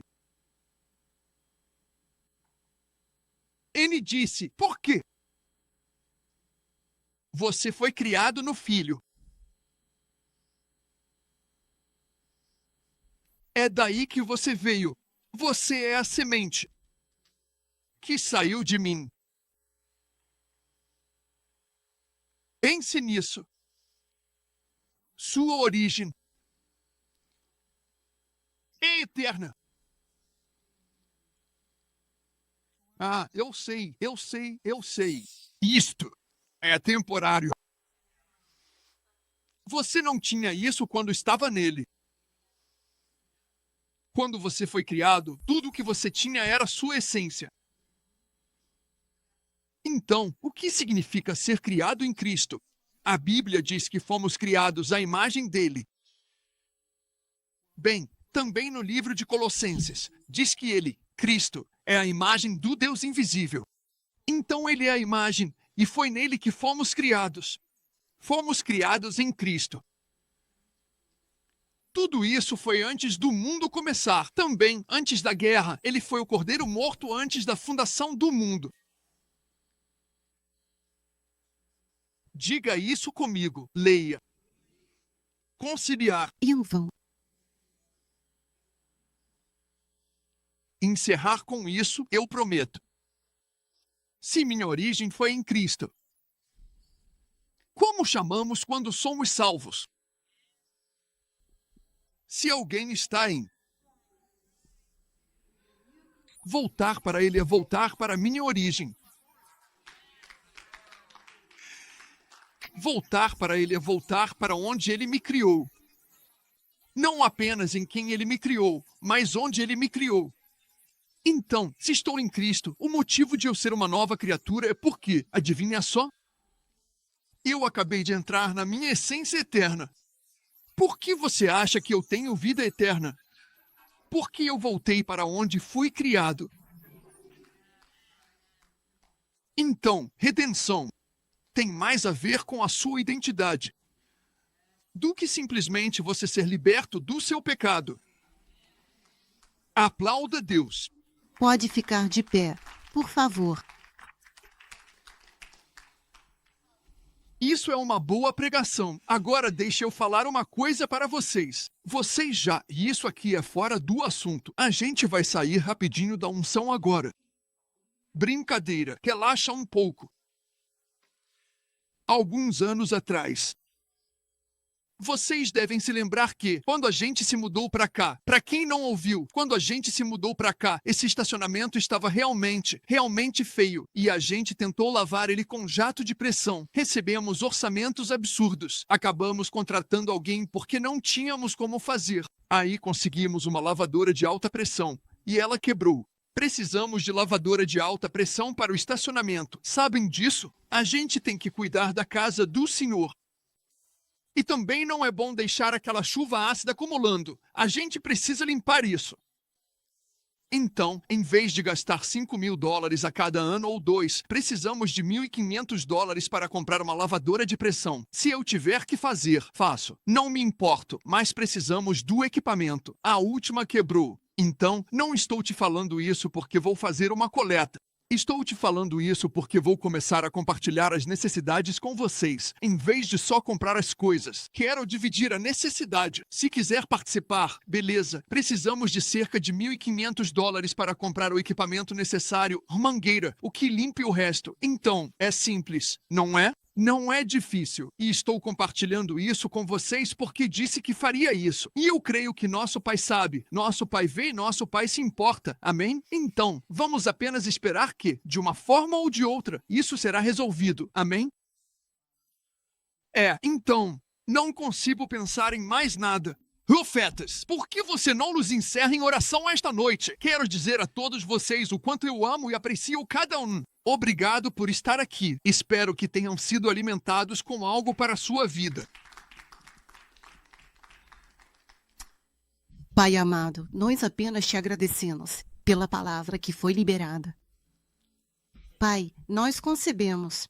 Speaker 1: Ele disse, por quê? Você foi criado no Filho. É daí que você veio. Você é a semente que saiu de mim. Pense nisso. Sua origem é eterna. Ah, eu sei. Isto é temporário. Você não tinha isso quando estava nele. Quando você foi criado, tudo o que você tinha era sua essência. Então, o que significa ser criado em Cristo? A Bíblia diz que fomos criados à imagem dele. Bem, também no livro de Colossenses, diz que ele, Cristo, é a imagem do Deus invisível. Então ele é a imagem, e foi nele que fomos criados. Fomos criados em Cristo. Tudo isso foi antes do mundo começar. Também, antes da guerra, ele foi o cordeiro morto antes da fundação do mundo. Diga isso comigo. Leia. Conciliar.
Speaker 4: E um vão.
Speaker 1: Encerrar com isso, eu prometo. Se minha origem foi em Cristo, como chamamos quando somos salvos? Se alguém está em voltar para ele é voltar para minha origem. Voltar para ele é voltar para onde ele me criou. Não apenas em quem ele me criou, mas onde ele me criou. Então, se estou em Cristo, o motivo de eu ser uma nova criatura é porque, adivinha só? Eu acabei de entrar na minha essência eterna. Por que você acha que eu tenho vida eterna? Porque eu voltei para onde fui criado. Então, redenção tem mais a ver com a sua identidade do que simplesmente você ser liberto do seu pecado. Aplauda Deus.
Speaker 4: Pode ficar de pé, por favor.
Speaker 1: Isso é uma boa pregação. Agora deixe eu falar uma coisa para vocês. Vocês já, e isso aqui é fora do assunto, a gente vai sair rapidinho da unção agora. Brincadeira, relaxa um pouco. Alguns anos atrás, vocês devem se lembrar que, quando a gente se mudou para cá, para quem não ouviu, quando a gente se mudou para cá, esse estacionamento estava realmente feio. E a gente tentou lavar ele com jato de pressão. Recebemos orçamentos absurdos. Acabamos contratando alguém porque não tínhamos como fazer. Aí conseguimos uma lavadora de alta pressão. E ela quebrou. Precisamos de lavadora de alta pressão para o estacionamento. Sabem disso? A gente tem que cuidar da casa do Senhor. E também não é bom deixar aquela chuva ácida acumulando. A gente precisa limpar isso. Então, em vez de gastar $5.000 a cada ano ou 2, precisamos de $1.500 para comprar uma lavadora de pressão. Se eu tiver que fazer, faço. Não me importo, mas precisamos do equipamento. A última quebrou. Então, não estou te falando isso porque vou fazer uma coleta. Estou te falando isso porque vou começar a compartilhar as necessidades com vocês, em vez de só comprar as coisas. Quero dividir a necessidade. Se quiser participar, beleza. Precisamos de cerca de $1.500 para comprar o equipamento necessário, mangueira, o que limpe o resto. Então, é simples, não é? Não é difícil, e estou compartilhando isso com vocês porque disse que faria isso. E eu creio que nosso Pai sabe, nosso Pai vê e nosso Pai se importa. Amém? Então, vamos apenas esperar que, de uma forma ou de outra, isso será resolvido. Amém? Então, não consigo pensar em mais nada. Profetas, por que você não nos encerra em oração esta noite? Quero dizer a todos vocês o quanto eu amo e aprecio cada um. Obrigado por estar aqui. Espero que tenham sido alimentados com algo para a sua vida.
Speaker 4: Pai amado, nós apenas te agradecemos pela palavra que foi liberada. Pai, nós concebemos.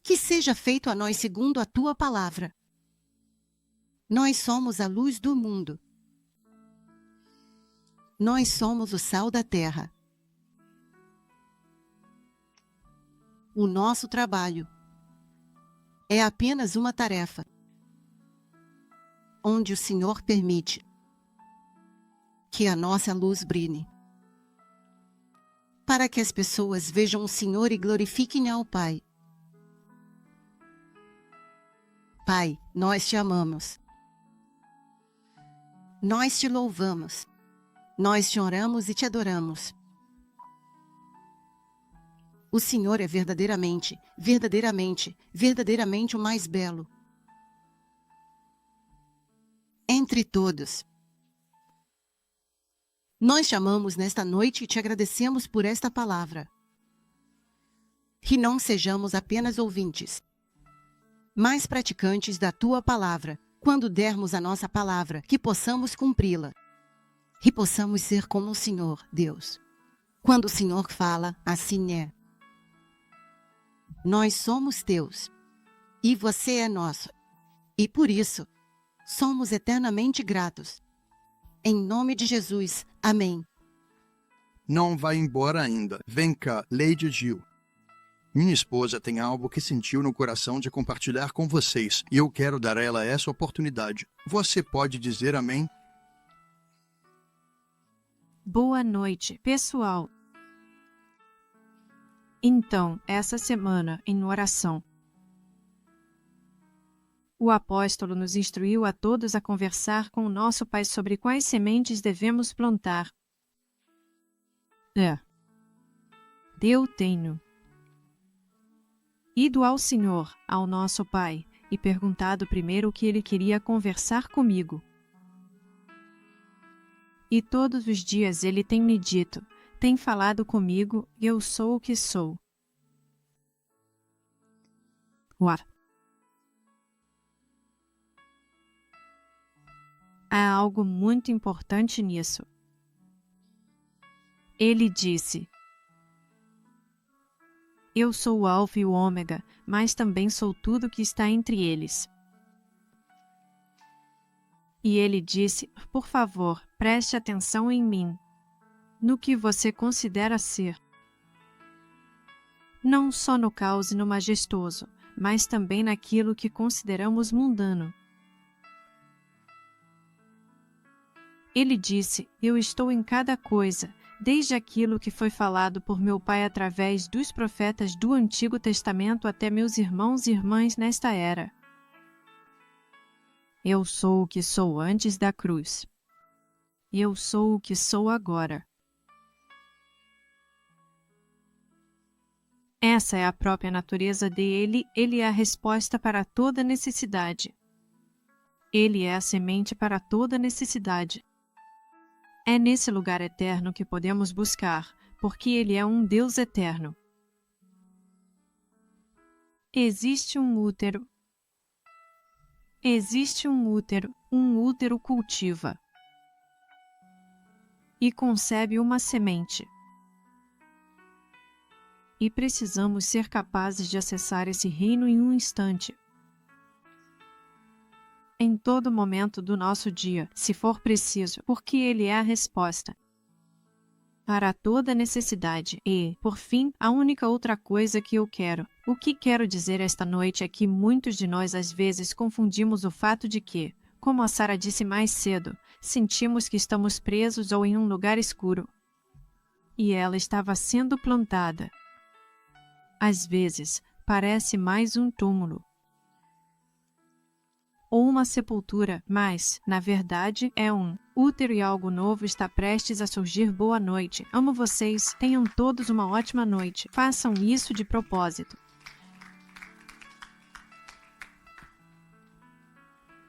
Speaker 4: Que seja feito a nós segundo a tua palavra. Nós somos a luz do mundo. Nós somos o sal da terra. O nosso trabalho é apenas uma tarefa, onde o Senhor permite Que a nossa luz brilhe, para que as pessoas vejam o Senhor e glorifiquem ao Pai. Pai, nós te amamos. Nós te louvamos. Nós te oramos e te adoramos. O Senhor é verdadeiramente, verdadeiramente, verdadeiramente o mais belo entre todos. Nós te amamos nesta noite e te agradecemos por esta palavra. Que não sejamos apenas ouvintes, mas praticantes da tua palavra. Quando dermos a nossa palavra, que possamos cumpri-la. Que possamos ser como o Senhor, Deus. Quando o Senhor fala, assim é. Nós somos teus, e você é nosso. E por isso, somos eternamente gratos. Em nome de Jesus, amém.
Speaker 9: Não vai embora ainda. Vem cá, Lady Jill. Minha esposa tem algo que sentiu no coração de compartilhar com vocês, e eu quero dar a ela essa oportunidade. Você pode dizer amém?
Speaker 10: Boa noite, pessoal. Então, essa semana, em oração, o apóstolo nos instruiu a todos a conversar com o nosso Pai sobre quais sementes devemos plantar. Eu tenho ido ao Senhor, ao nosso Pai, e perguntado primeiro o que ele queria conversar comigo. E todos os dias ele tem me dito, tem falado comigo, eu sou o que sou. Há algo muito importante nisso. Ele disse: eu sou o Alfa e o Ômega, mas também sou tudo que está entre eles. E ele disse, por favor, preste atenção em mim, no que você considera ser. Não só no caos e no majestoso, mas também naquilo que consideramos mundano. Ele disse, eu estou em cada coisa, desde aquilo que foi falado por meu pai através dos profetas do Antigo Testamento até meus irmãos e irmãs nesta era. Eu sou o que sou antes da cruz. Eu sou o que sou agora. Essa é a própria natureza dele, ele é a resposta para toda necessidade. Ele é a semente para toda necessidade. É nesse lugar eterno que podemos buscar, porque ele é um Deus eterno. Existe um útero. Existe um útero cultiva e concebe uma semente. E precisamos ser capazes de acessar esse reino em um instante. Em todo momento do nosso dia, se for preciso, porque ele é a resposta para toda necessidade. E, por fim, a única outra coisa que eu quero. O que quero dizer esta noite é que muitos de nós às vezes confundimos o fato de que, como a Sarah disse mais cedo, sentimos que estamos presos ou em um lugar escuro. E ela estava sendo plantada. Às vezes, parece mais um túmulo ou uma sepultura, mas, na verdade, é um útero e algo novo está prestes a surgir. Boa noite. Amo vocês. Tenham todos uma ótima noite. Façam isso de propósito.